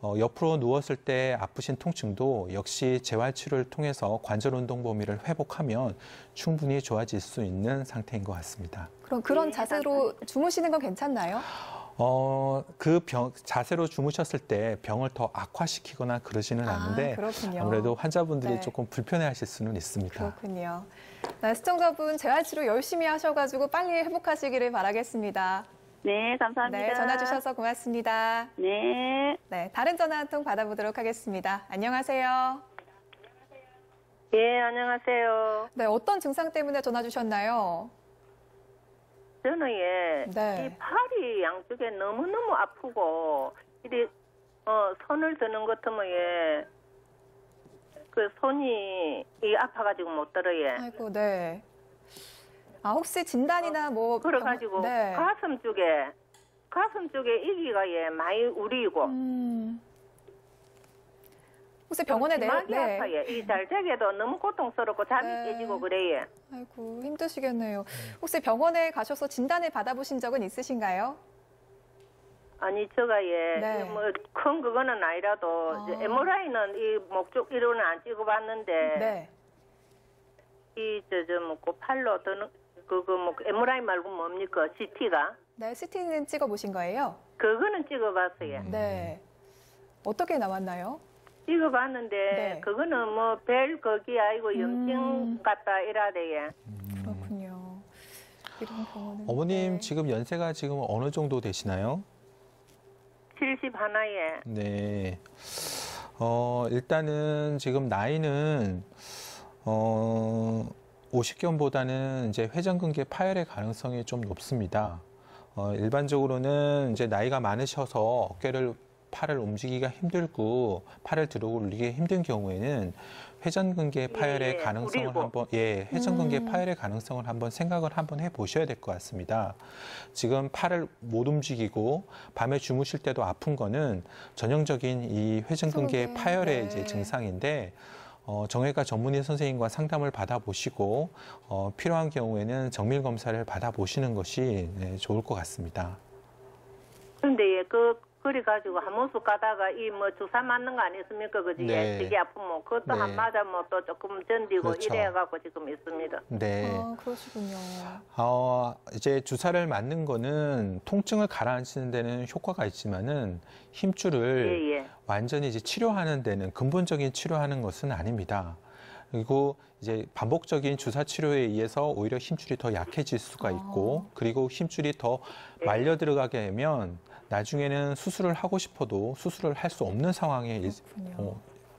옆으로 누웠을 때 아프신 통증도 역시 재활 치료를 통해서 관절 운동 범위를 회복하면 충분히 좋아질 수 있는 상태인 것 같습니다. 그럼 그런 네, 자세로 주무시는 건 괜찮나요? 자세로 주무셨을 때 병을 더 악화시키거나 그러지는 않는데 그렇군요. 아무래도 환자분들이 네. 조금 불편해하실 수는 있습니다. 그렇군요. 네, 시청자분 재활치료 열심히 하셔가지고 빨리 회복하시기를 바라겠습니다. 네, 감사합니다. 네, 전화 주셔서 고맙습니다. 네. 네, 다른 전화 한 통 받아보도록 하겠습니다. 안녕하세요. 예, 안녕하세요. 네, 어떤 증상 때문에 전화 주셨나요? 저는 네. 이 팔이 양쪽에 너무너무 아프고, 손을 드는 것 같으면 그 손이 아파가지고 못 들어요. 아이고, 네. 혹시 진단이나 뭐. 그래가지고 네. 가슴 쪽에 이기가 많이 우리고. 혹시 병원에 심하게 아파요. 이 잘자기도 너무 고통스럽고 잠이 네. 깨지고 그래요. 아이고, 힘드시겠네요. 혹시 병원에 가셔서 진단을 받아보신 적은 있으신가요? 아니 제가 네. 큰 그거는 아니라도 이제 MRI는 이 목 쪽 이로는 안 찍어봤는데 네. 그 팔로 드는 MRI 말고 뭡니까 CT가 네, CT는 찍어보신 거예요? 그거는 찍어봤어요. 네. 어떻게 나왔나요? 찍어봤는데 네. 그거는 뭐 별 거기 아니고 염증 같다 이라대요. 그렇군요. 이런 병원은. 어머님 네. 지금 연세가 지금 어느 정도 되시나요? 71에. 네. 일단은 지금 나이는 50견보다는 이제 회전근개 파열의 가능성이 좀 높습니다. 일반적으로는 이제 나이가 많으셔서 팔을 움직이기가 힘들고 팔을 들어 올리기 힘든 경우에는 회전근개 파열의 가능성을 회전근개 파열의 가능성을 한번 생각을 한번 해보셔야 될 것 같습니다. 지금 팔을 못 움직이고 밤에 주무실 때도 아픈 거는 전형적인 이 회전근개 파열의 이제 증상인데 정형외과 전문의 선생님과 상담을 받아보시고 필요한 경우에는 정밀 검사를 받아보시는 것이 좋을 것 같습니다. 근데 그래가지고 한 번씩 가다가 주사 맞는 거 아니습니까? 그지? 네. 되게 아프면 그것도 네. 한 맞으면 또 조금 견디고 그렇죠. 이래갖고 지금 있습니다. 네. 그러시군요. 이제 주사를 맞는 거는 통증을 가라앉히는 데는 효과가 있지만은 힘줄을 완전히 이제 치료하는 데는 근본적인 치료하는 것은 아닙니다. 그리고 이제 반복적인 주사 치료에 의해서 오히려 힘줄이 더 약해질 수가 있고 그리고 힘줄이 더 말려 들어가게 되면 나중에는 수술을 하고 싶어도 수술을 할 수 없는 상황에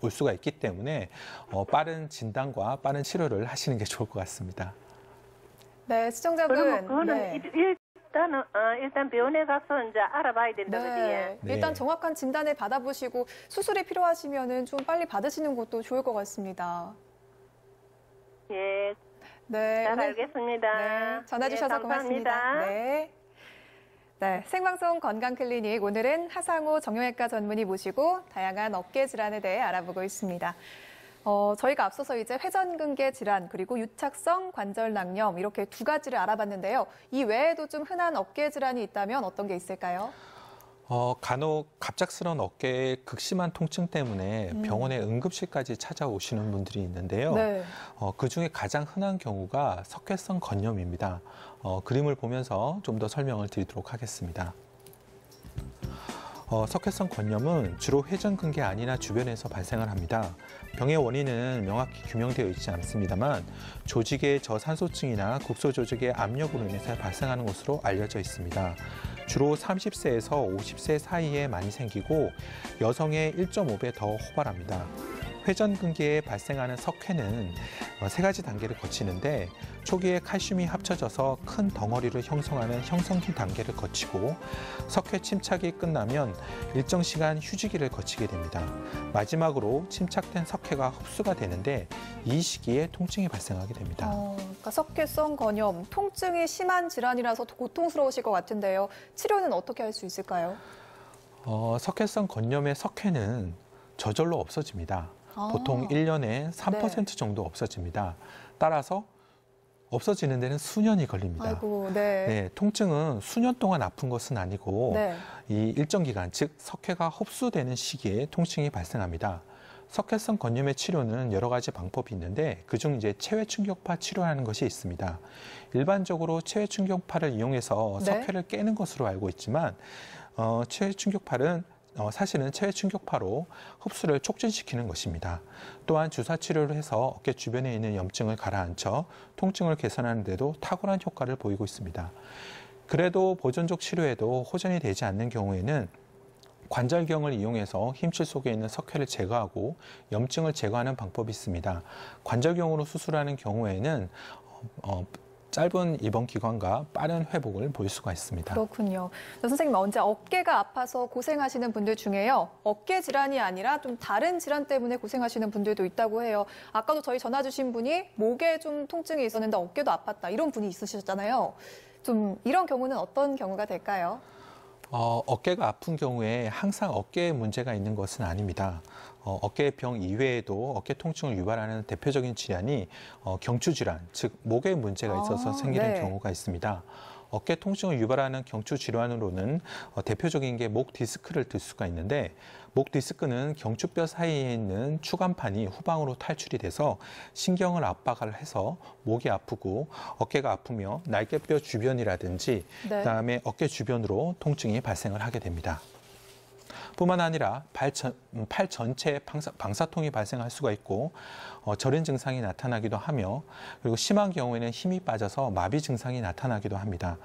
올 수가 있기 때문에 빠른 진단과 빠른 치료를 하시는 게 좋을 것 같습니다. 네, 시청자분. 그러면 그거는 네. 일단 병원에 가서 이제 알아봐야 된다, 네. 그지? 일단 정확한 진단을 받아보시고 수술이 필요하시면은 좀 빨리 받으시는 것도 좋을 것 같습니다. 예, 네. 잘 오늘- 알겠습니다. 네, 전화 주셔서 예, 감사합니다. 고맙습니다. 네. 네, 생방송 건강클리닉 오늘은 하상우 정형외과 전문의 모시고 다양한 어깨 질환에 대해 알아보고 있습니다. 저희가 앞서서 이제 회전근개 질환 그리고 유착성 관절낭염 이렇게 두 가지를 알아봤는데요. 이 외에도 좀 흔한 어깨 질환이 있다면 어떤 게 있을까요? 간혹 갑작스러운 어깨의 극심한 통증 때문에 병원에 응급실까지 찾아오시는 분들이 있는데요. 네. 그중에 가장 흔한 경우가 석회성 건염입니다. 그림을 보면서 좀 더 설명을 드리도록 하겠습니다. 석회성 건염은 주로 회전근개 안이나 주변에서 발생을 합니다. 병의 원인은 명확히 규명되어 있지 않습니다만 조직의 저산소증이나 국소 조직의 압력으로 인해서 발생하는 것으로 알려져 있습니다. 주로 30세에서 50세 사이에 많이 생기고 여성의 1.5배 더 호발합니다. 회전근개에 발생하는 석회는 세 가지 단계를 거치는데 초기에 칼슘이 합쳐져서 큰 덩어리를 형성하는 형성기 단계를 거치고 석회 침착이 끝나면 일정 시간 휴지기를 거치게 됩니다. 마지막으로 침착된 석회가 흡수가 되는데 이 시기에 통증이 발생하게 됩니다. 그러니까 석회성 건염, 통증이 심한 질환이라서 고통스러우실 것 같은데요. 치료는 어떻게 할 수 있을까요? 석회성 건염의 석회는 저절로 없어집니다. 보통 1년에 3% 정도 없어집니다. 따라서 없어지는 데는 수년이 걸립니다. 아이고, 네. 네, 통증은 수년 동안 아픈 것은 아니고 네. 이 일정 기간, 즉 석회가 흡수되는 시기에 통증이 발생합니다. 석회성 건염의 치료는 여러 가지 방법이 있는데 그중 이제 체외 충격파 치료라는 것이 있습니다. 일반적으로 체외 충격파를 이용해서 네. 석회를 깨는 것으로 알고 있지만 체외 충격파는 사실은 체외 충격파로 흡수를 촉진시키는 것입니다. 또한 주사 치료를 해서 어깨 주변에 있는 염증을 가라앉혀 통증을 개선하는 데도 탁월한 효과를 보이고 있습니다. 그래도 보존적 치료에도 호전이 되지 않는 경우에는 관절경을 이용해서 힘줄 속에 있는 석회를 제거하고 염증을 제거하는 방법이 있습니다. 관절경으로 수술하는 경우에는 짧은 입원 기간과 빠른 회복을 보일 수가 있습니다. 그렇군요. 선생님, 언제 어깨가 아파서 고생하시는 분들 중에요. 어깨 질환이 아니라 좀 다른 질환 때문에 고생하시는 분들도 있다고 해요. 아까도 저희 전화 주신 분이 목에 좀 통증이 있었는데 어깨도 아팠다. 이런 분이 있으셨잖아요. 좀 이런 경우는 어떤 경우가 될까요? 어깨가 아픈 경우에 항상 어깨에 문제가 있는 것은 아닙니다. 어깨병 이외에도 어깨 통증을 유발하는 대표적인 질환이 경추질환, 즉 목에 문제가 있어서 생기는 네. 경우가 있습니다. 어깨 통증을 유발하는 경추 질환으로는 대표적인 게 목 디스크를 들 수가 있는데 목 디스크는 경추뼈 사이에 있는 추간판이 후방으로 탈출이 돼서 신경을 압박을 해서 목이 아프고 어깨가 아프며 날개뼈 주변이라든지 네. 그다음에 어깨 주변으로 통증이 발생을 하게 됩니다. 뿐만 아니라 팔 전체에 방사통이 발생할 수가 있고 저린 증상이 나타나기도 하며 그리고 심한 경우에는 힘이 빠져서 마비 증상이 나타나기도 합니다.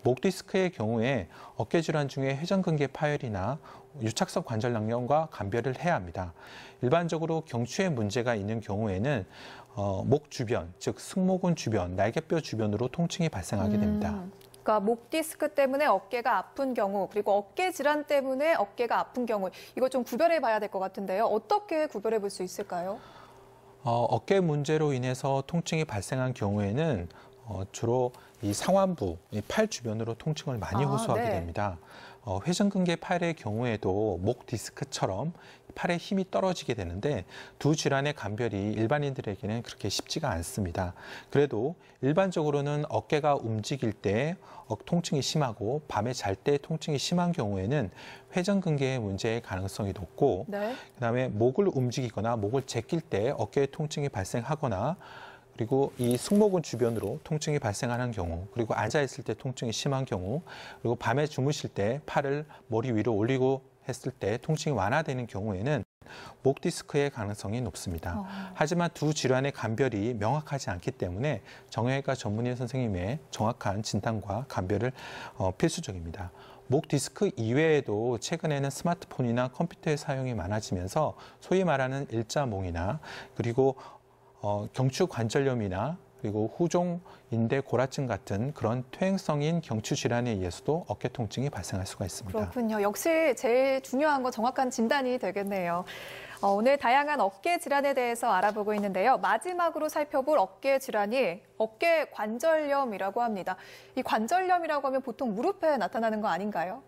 목 디스크의 경우에 어깨 질환 중에 회전근개 파열이나 유착성 관절 낭염과 감별을 해야 합니다. 일반적으로 경추에 문제가 있는 경우에는 목 주변, 즉 승모근 주변, 날개뼈 주변으로 통증이 발생하게 됩니다. 그러니까 목 디스크 때문에 어깨가 아픈 경우, 그리고 어깨 질환 때문에 어깨가 아픈 경우, 이거 좀 구별해 봐야 될 것 같은데요. 어떻게 구별해 볼 수 있을까요? 어깨 문제로 인해서 통증이 발생한 경우에는 주로 이 상완부, 이 팔 주변으로 통증을 많이 호소하게 네. 됩니다. 회전근개 파열의 경우에도 목 디스크처럼 팔에 힘이 떨어지게 되는데 두 질환의 감별이 일반인들에게는 그렇게 쉽지가 않습니다. 그래도 일반적으로는 어깨가 움직일 때 통증이 심하고 밤에 잘 때 통증이 심한 경우에는 회전근개의 문제의 가능성이 높고 네. 그다음에 목을 움직이거나 목을 제낄 때 어깨에 통증이 발생하거나 그리고 이 승모근 주변으로 통증이 발생하는 경우, 그리고 앉아있을 때 통증이 심한 경우, 그리고 밤에 주무실 때 팔을 머리 위로 올리고 했을 때 통증이 완화되는 경우에는 목 디스크의 가능성이 높습니다. 하지만 두 질환의 감별이 명확하지 않기 때문에 정형외과 전문의 선생님의 정확한 진단과 감별을 필수적입니다. 목 디스크 이외에도 최근에는 스마트폰이나 컴퓨터의 사용이 많아지면서 소위 말하는 일자몽이나 그리고 경추 관절염이나 그리고 후종 인대 골화증 같은 그런 퇴행성인 경추 질환에 의해서도 어깨 통증이 발생할 수가 있습니다. 그렇군요. 역시 제일 중요한 건 정확한 진단이 되겠네요. 오늘 다양한 어깨 질환에 대해서 알아보고 있는데요. 마지막으로 살펴볼 어깨 질환이 어깨 관절염이라고 합니다. 이 관절염이라고 하면 보통 무릎에 나타나는 거 아닌가요?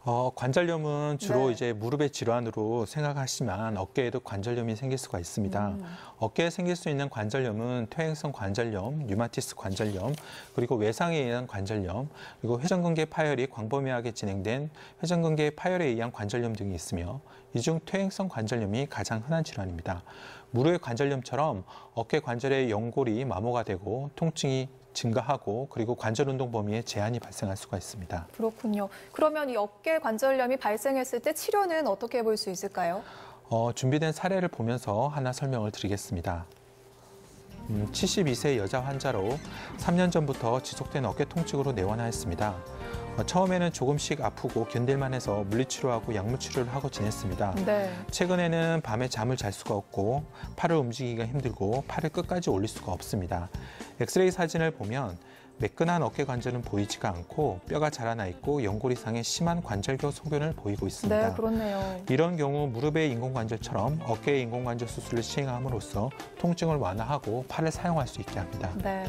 관절염은 주로 네. 이제 무릎의 질환으로 생각하시지만 어깨에도 관절염이 생길 수가 있습니다. 어깨에 생길 수 있는 관절염은 퇴행성 관절염, 류마티스 관절염, 그리고 외상에 의한 관절염, 그리고 회전근개 파열이 광범위하게 진행된 회전근개 파열에 의한 관절염 등이 있으며 이 중 퇴행성 관절염이 가장 흔한 질환입니다. 무릎의 관절염처럼 어깨 관절의 연골이 마모가 되고 통증이 증가하고 그리고 관절 운동 범위에 제한이 발생할 수가 있습니다. 그렇군요. 그러면 이 어깨 관절염이 발생했을 때 치료는 어떻게 볼 수 있을까요? 준비된 사례를 보면서 하나 설명을 드리겠습니다. 72세 여자 환자로 3년 전부터 지속된 어깨 통증으로 내원하였습니다. 처음에는 조금씩 아프고 견딜만 해서 물리치료하고 약물치료를 하고 지냈습니다. 네. 최근에는 밤에 잠을 잘 수가 없고 팔을 움직이기가 힘들고 팔을 끝까지 올릴 수가 없습니다. 엑스레이 사진을 보면 매끈한 어깨 관절은 보이지가 않고 뼈가 자라나 있고 연골 이상의 심한 관절교 소견을 보이고 있습니다. 네, 그렇네요. 이런 경우 무릎의 인공관절처럼 어깨의 인공관절 수술을 시행함으로써 통증을 완화하고 팔을 사용할 수 있게 합니다. 네.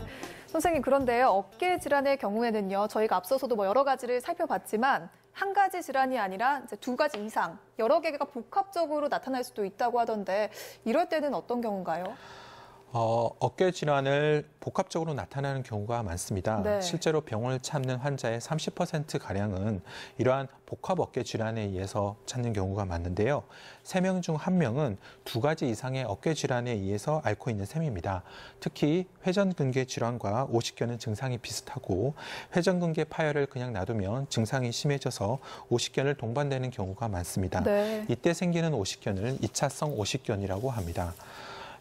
선생님, 그런데요, 어깨 질환의 경우에는요, 저희가 앞서서도 여러 가지를 살펴봤지만 한 가지 질환이 아니라 이제 두 가지 이상, 여러 개가 복합적으로 나타날 수도 있다고 하던데 이럴 때는 어떤 경우인가요? 어깨 질환을 복합적으로 나타나는 경우가 많습니다. 네. 실제로 병원을 찾는 환자의 30%가량은 이러한 복합 어깨 질환에 의해서 찾는 경우가 많은데요. 3명 중 1명은 두 가지 이상의 어깨 질환에 의해서 앓고 있는 셈입니다. 특히 회전근개 질환과 오십견은 증상이 비슷하고 회전근개 파열을 그냥 놔두면 증상이 심해져서 오십견을 동반되는 경우가 많습니다. 네. 이때 생기는 오십견을 2차성 오십견이라고 합니다.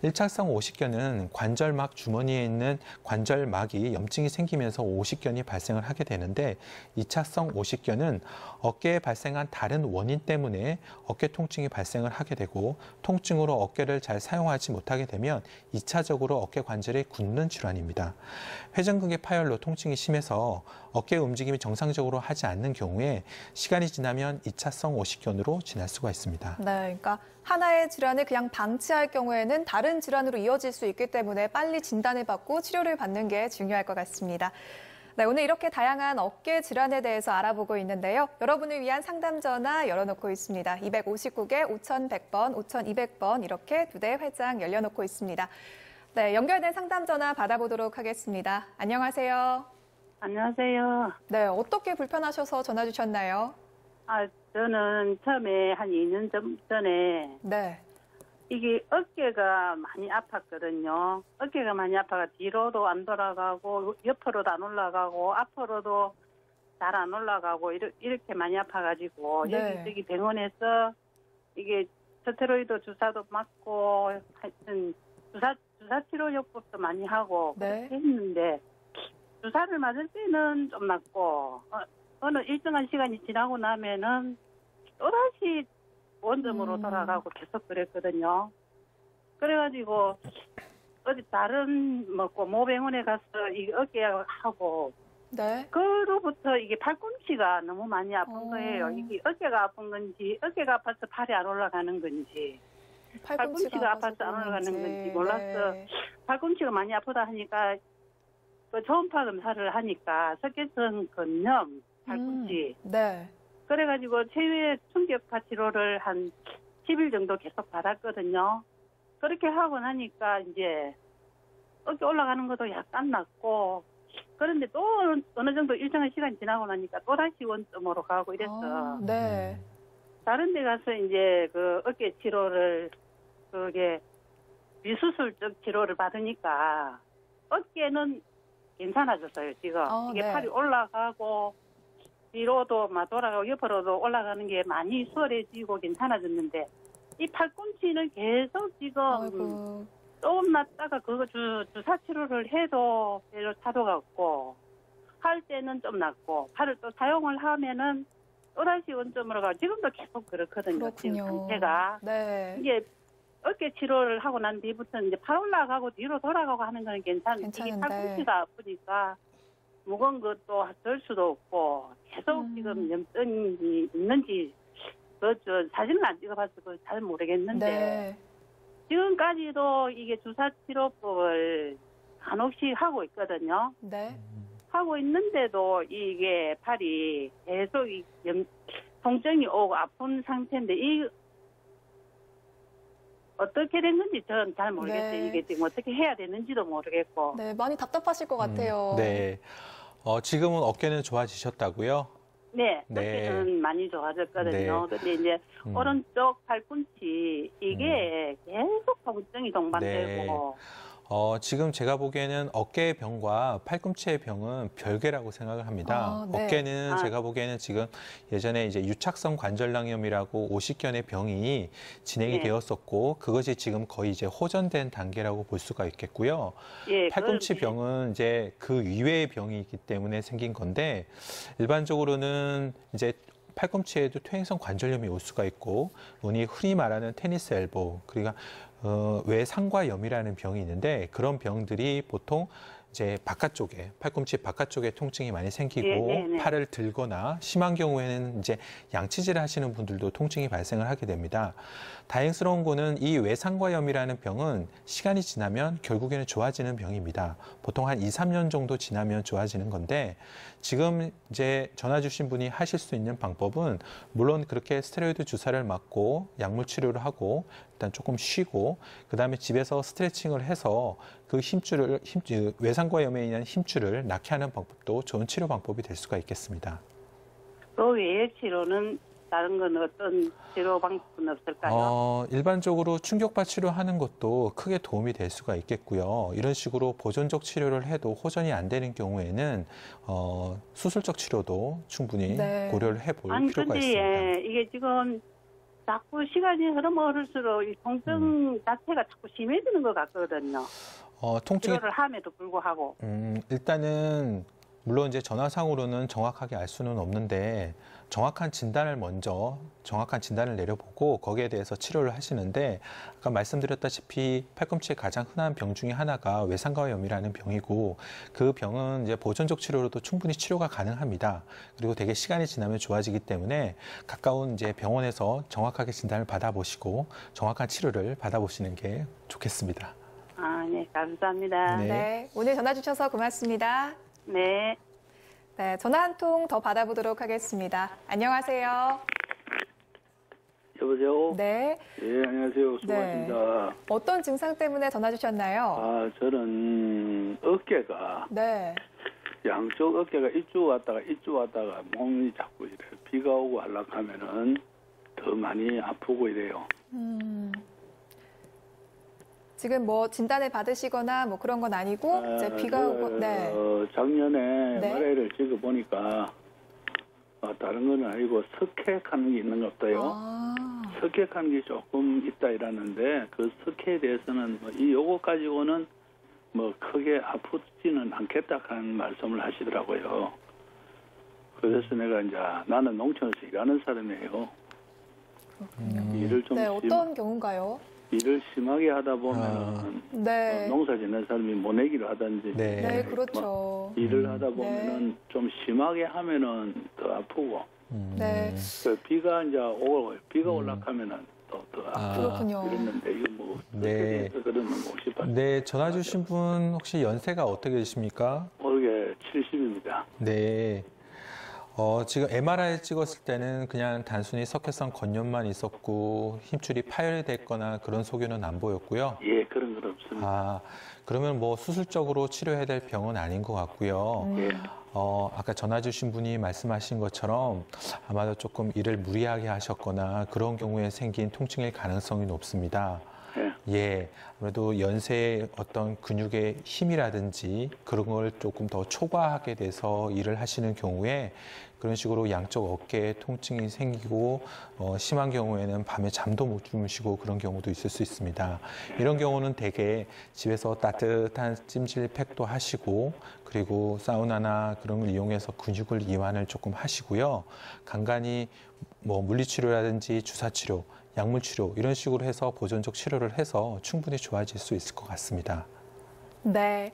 1차성 오십견은 관절막 주머니에 있는 관절막이 염증이 생기면서 오십견이 발생을 하게 되는데 2차성 오십견은 어깨에 발생한 다른 원인 때문에 어깨 통증이 발생을 하게 되고 통증으로 어깨를 잘 사용하지 못하게 되면 2차적으로 어깨 관절이 굳는 질환입니다. 회전근개 파열로 통증이 심해서 어깨 움직임이 정상적으로 하지 않는 경우에 시간이 지나면 2차성 오십견으로 지날 수가 있습니다. 네, 그러니까 하나의 질환을 그냥 방치할 경우에는 다른 질환으로 이어질 수 있기 때문에 빨리 진단을 받고 치료를 받는 게 중요할 것 같습니다. 네, 오늘 이렇게 다양한 어깨 질환에 대해서 알아보고 있는데요. 여러분을 위한 상담 전화 열어놓고 있습니다. 259개 5100번, 5200번 이렇게 2대 활짝 열려놓고 있습니다. 네, 연결된 상담 전화 받아보도록 하겠습니다. 안녕하세요. 안녕하세요. 네, 어떻게 불편하셔서 전화 주셨나요? 저는 처음에 한 2년 전에 네. 이게 어깨가 많이 아팠거든요. 어깨가 많이 아파가 뒤로도 안 돌아가고 옆으로도 안 올라가고 앞으로도 잘 안 올라가고 이렇게 많이 아파가지고 네. 여기저기 병원에서 이게 스테로이드 주사도 맞고 하여튼 주사 치료요법도 많이 하고 네. 그렇게 했는데 주사를 맞을 때는 좀 낫고 어느 일정한 시간이 지나고 나면은 또다시 원점으로 돌아가고 계속 그랬거든요. 그래가지고 어디 다른 모병원에 가서 이 어깨하고 네. 그로부터 이게 팔꿈치가 너무 많이 아픈 거예요. 이게 어깨가 아픈 건지 어깨가 아파서 팔이 안 올라가는 건지 팔꿈치가 아파서 안 올라가는 건지 몰라서 네. 팔꿈치가 많이 아프다 하니까 그 초음파 검사를 하니까 석회성 근염 팔꿈치. 네. 그래가지고 체외 충격파 치료를 한 10일 정도 계속 받았거든요. 그렇게 하고 나니까 이제 어깨 올라가는 것도 약간 낫고 그런데 또 어느 정도 일정한 시간 지나고 나니까 또다시 원점으로 가고 이랬어. 네. 다른 데 가서 이제 그 어깨 치료를 그게 비수술적 치료를 받으니까 어깨는 괜찮아졌어요, 지금. 이게 네. 팔이 올라가고 뒤로도 막 돌아가고 옆으로도 올라가는 게 많이 수월해지고 괜찮아졌는데 이 팔꿈치는 계속 지금 아이고. 조금 낫다가 그거 주사 치료를 해도 별로 차도가 없고 할 때는 좀 낫고 팔을 또 사용을 하면은 또다시 원점으로 가고 지금도 계속 그렇거든요. 그렇군요. 지금 상태가. 네. 이게 어깨 치료를 하고 난 뒤부터는 이제 팔 올라가고 뒤로 돌아가고 하는 건 괜찮은데 이게 괜찮은데. 팔꿈치가 아프니까 무거운 것도 들 수도 없고 계속 지금 염증이 있는지 저 사진은 안 찍어봐서 잘 모르겠는데 네. 지금까지도 이게 주사 치료법을 간혹씩 하고 있거든요. 네. 하고 있는데도 이게 팔이 계속 통증이 오고 아픈 상태인데 이 어떻게 된 건지 저는 잘 모르겠어요. 네. 이게 지금 어떻게 해야 되는지도 모르겠고. 네, 많이 답답하실 것 같아요. 네. 지금은 어깨는 좋아지셨다고요? 네, 네. 어깨는 많이 좋아졌거든요. 근데 이제 오른쪽 팔꿈치 이게 계속 통증이 동반되고. 지금 제가 보기에는 어깨의 병과 팔꿈치의 병은 별개라고 생각을 합니다. 네. 어깨는 제가 보기에는 지금 예전에 이제 유착성 관절낭염이라고 오십견의 병이 진행이 네. 되었었고 그것이 지금 거의 이제 호전된 단계라고 볼 수가 있겠고요. 예, 팔꿈치 그건- 병은 이제 그 이외의 병이기 때문에 생긴 건데 일반적으로는 이제 팔꿈치에도 퇴행성 관절염이 올 수가 있고 흔히 말하는 테니스 엘보 그러니까 외상과염이라는 병이 있는데 그런 병들이 보통 이제 바깥쪽에 팔꿈치 바깥쪽에 통증이 많이 생기고 네. 팔을 들거나 심한 경우에는 이제 양치질을 하시는 분들도 통증이 발생을 하게 됩니다. 다행스러운 거는 이 외상과염이라는 병은 시간이 지나면 결국에는 좋아지는 병입니다. 보통 한 2, 3년 정도 지나면 좋아지는 건데 지금 이제 전화 주신 분이 하실 수 있는 방법은 물론 그렇게 스테로이드 주사를 맞고 약물 치료를 하고 일단 조금 쉬고 그다음에 집에서 스트레칭을 해서 그 외상과염에 의한 힘줄을 낫게 하는 방법도 좋은 치료 방법이 될 수가 있겠습니다. 그 외의 치료는 다른 건 어떤 치료 방법은 없을까요? 일반적으로 충격파 치료하는 것도 크게 도움이 될 수가 있겠고요. 이런 식으로 보존적 치료를 해도 호전이 안 되는 경우에는 수술적 치료도 충분히 네. 고려를 해볼 아니 필요가 근데 있습니다. 예, 이게 지금 자꾸 시간이 흐를수록 이 통증 자체가 자꾸 심해지는 것 같거든요. 통증이 치료를 함에도 불구하고. 일단은 물론 이제 전화상으로는 정확하게 알 수는 없는데 정확한 진단을 내려보고 거기에 대해서 치료를 하시는데 아까 말씀드렸다시피 팔꿈치의 가장 흔한 병 중에 하나가 외상과염이라는 병이고 그 병은 이제 보존적 치료로도 충분히 치료가 가능합니다. 그리고 되게 시간이 지나면 좋아지기 때문에 가까운 이제 병원에서 정확하게 진단을 받아보시고 정확한 치료를 받아보시는 게 좋겠습니다. 아, 네, 감사합니다. 네. 네, 오늘 전화 주셔서 고맙습니다. 네. 네, 전화 한 통 더 받아보도록 하겠습니다. 안녕하세요. 여보세요? 네, 예, 안녕하세요. 수고하십니다. 어떤 증상 때문에 전화 주셨나요? 저는 어깨가, 네, 양쪽 어깨가 이쪽 왔다가 몸이 자꾸 이래요. 비가 오고 하면은 더 많이 아프고 이래요. 지금 뭐 진단을 받으시거나 뭐 그런 건 아니고 이제 비가 오고, 네, 작년에 네. MRI를 찍어보니까 다른 건 아니고 석회하는 게 있는 것 같아요. 석회하는 게 조금 있다 이러는데 그 석회에 대해서는 요거 가지고는 뭐 크게 아프지는 않겠다 하는 말씀을 하시더라고요. 그래서 내가 이제 나는 농촌에서 일하는 사람이에요. 일을 좀 네, 어떤 경우인가요? 일을 심하게 하다 보면 네, 농사 짓는 사람이 모내기를 하든지 네. 네, 그렇죠. 일을 하다 보면은 좀 심하게 하면은 더 아프고 네, 그 비가 이제 비가 올라가면은 또 더 아프고 그렇군요. 이랬는데 이거 뭐 네. 그런 거 싶어요. 네, 전화 주신 분 혹시 연세가 어떻게 되십니까? 올해 70입니다. 네. 지금 MRI 찍었을 때는 그냥 단순히 석회성 건염만 있었고 힘줄이 파열됐거나 그런 소견은 안 보였고요. 예, 그런 건 없습니다. 그러면 뭐 수술적으로 치료해야 될 병은 아닌 것 같고요. 예. 아까 전화 주신 분이 말씀하신 것처럼 아마도 조금 일을 무리하게 하셨거나 그런 경우에 생긴 통증일 가능성이 높습니다. 예, 아무래도 연세의 어떤 근육의 힘이라든지 그런 걸 조금 더 초과하게 돼서 일을 하시는 경우에 그런 식으로 양쪽 어깨에 통증이 생기고 심한 경우에는 밤에 잠도 못 주무시고 그런 경우도 있을 수 있습니다. 이런 경우는 대개 집에서 따뜻한 찜질팩도 하시고 그리고 사우나나 그런 걸 이용해서 근육을 이완을 조금 하시고요. 간간히 뭐 물리치료라든지 주사치료, 약물치료 이런 식으로 해서 보존적 치료를 해서 충분히 좋아질 수 있을 것 같습니다. 네,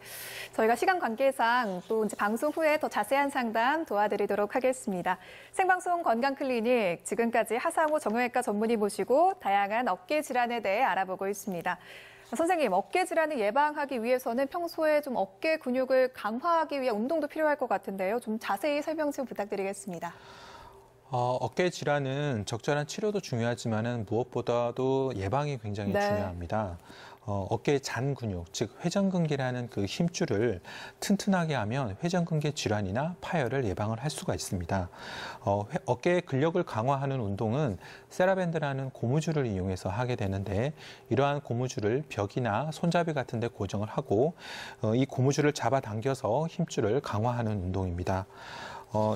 저희가 시간 관계상 또 이제 방송 후에 더 자세한 상담 도와드리도록 하겠습니다. 생방송 건강클리닉 지금까지 하상우 정형외과 전문의 모시고 다양한 어깨 질환에 대해 알아보고 있습니다. 선생님, 어깨 질환을 예방하기 위해서는 평소에 좀 어깨 근육을 강화하기 위한 운동도 필요할 것 같은데요. 좀 자세히 설명 좀 부탁드리겠습니다. 어깨 질환은 적절한 치료도 중요하지만 무엇보다도 예방이 굉장히 네. 중요합니다. 어깨의 잔 근육, 즉 회전근개라는 그 힘줄을 튼튼하게 하면 회전근개 질환이나 파열을 예방을 할 수가 있습니다. 어깨의 근력을 강화하는 운동은 세라밴드라는 고무줄을 이용해서 하게 되는데 이러한 고무줄을 벽이나 손잡이 같은 데 고정을 하고 이 고무줄을 잡아당겨서 힘줄을 강화하는 운동입니다.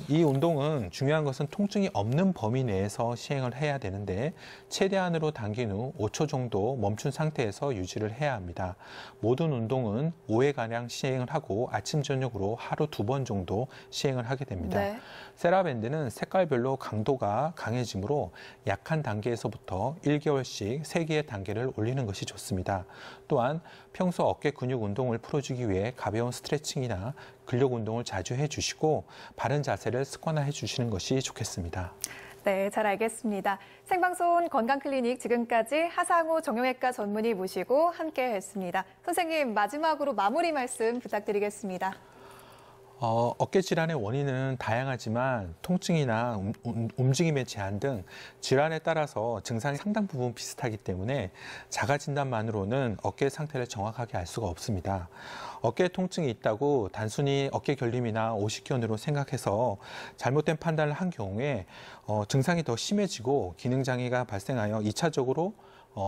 이 운동은 중요한 것은 통증이 없는 범위 내에서 시행을 해야 되는데 최대한으로 당긴 후 5초 정도 멈춘 상태에서 유지를 해야 합니다. 모든 운동은 5회가량 시행을 하고 아침, 저녁으로 하루 2번 정도 시행을 하게 됩니다. 네. 세라밴드는 색깔별로 강도가 강해지므로 약한 단계에서부터 1개월씩 3개의 단계를 올리는 것이 좋습니다. 또한 평소 어깨 근육 운동을 풀어주기 위해 가벼운 스트레칭이나 근력 운동을 자주 해주시고 바른 자세를 습관화해 주시는 것이 좋겠습니다. 네, 잘 알겠습니다. 생방송 건강클리닉 지금까지 하상우 정형외과 전문의 모시고 함께했습니다. 선생님, 마지막으로 마무리 말씀 부탁드리겠습니다. 어깨 질환의 원인은 다양하지만 통증이나 움직임의 제한 등 질환에 따라서 증상이 상당 부분 비슷하기 때문에 자가 진단만으로는 어깨 상태를 정확하게 알 수가 없습니다. 어깨에 통증이 있다고 단순히 어깨 결림이나 오십견으로 생각해서 잘못된 판단을 한 경우에 증상이 더 심해지고 기능장애가 발생하여 2차적으로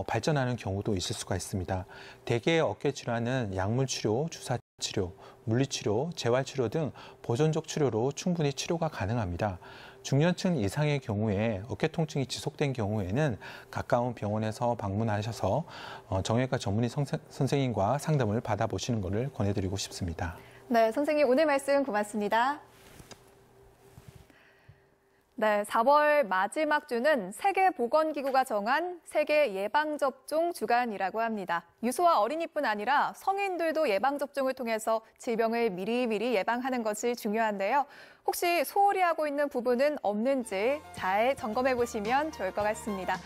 발전하는 경우도 있을 수가 있습니다. 대개의 어깨 질환은 약물 치료, 주사 치료, 물리치료, 재활치료 등 보존적 치료로 충분히 치료가 가능합니다. 중년층 이상의 경우에 어깨 통증이 지속된 경우에는 가까운 병원에서 방문하셔서 정형외과 전문의 선생님과 상담을 받아보시는 것을 권해드리고 싶습니다. 네, 선생님 오늘 말씀 고맙습니다. 네, 4월 마지막 주는 세계보건기구가 정한 세계 예방접종 주간이라고 합니다. 유소와 어린이뿐 아니라 성인들도 예방접종을 통해서 질병을 미리미리 예방하는 것이 중요한데요. 혹시 소홀히 하고 있는 부분은 없는지 잘 점검해 보시면 좋을 것 같습니다.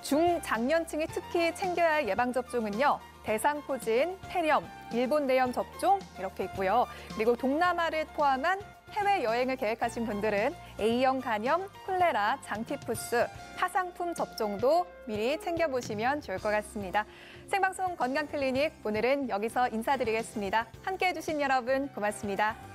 중장년층이 특히 챙겨야 할 예방접종은요. 대상포진, 폐렴, 일본 내염 접종 이렇게 있고요. 그리고 동남아를 포함한 해외여행을 계획하신 분들은 A형 간염, 콜레라, 장티푸스, 파상품 접종도 미리 챙겨보시면 좋을 것 같습니다. 생방송 건강클리닉 오늘은 여기서 인사드리겠습니다. 함께해 주신 여러분 고맙습니다.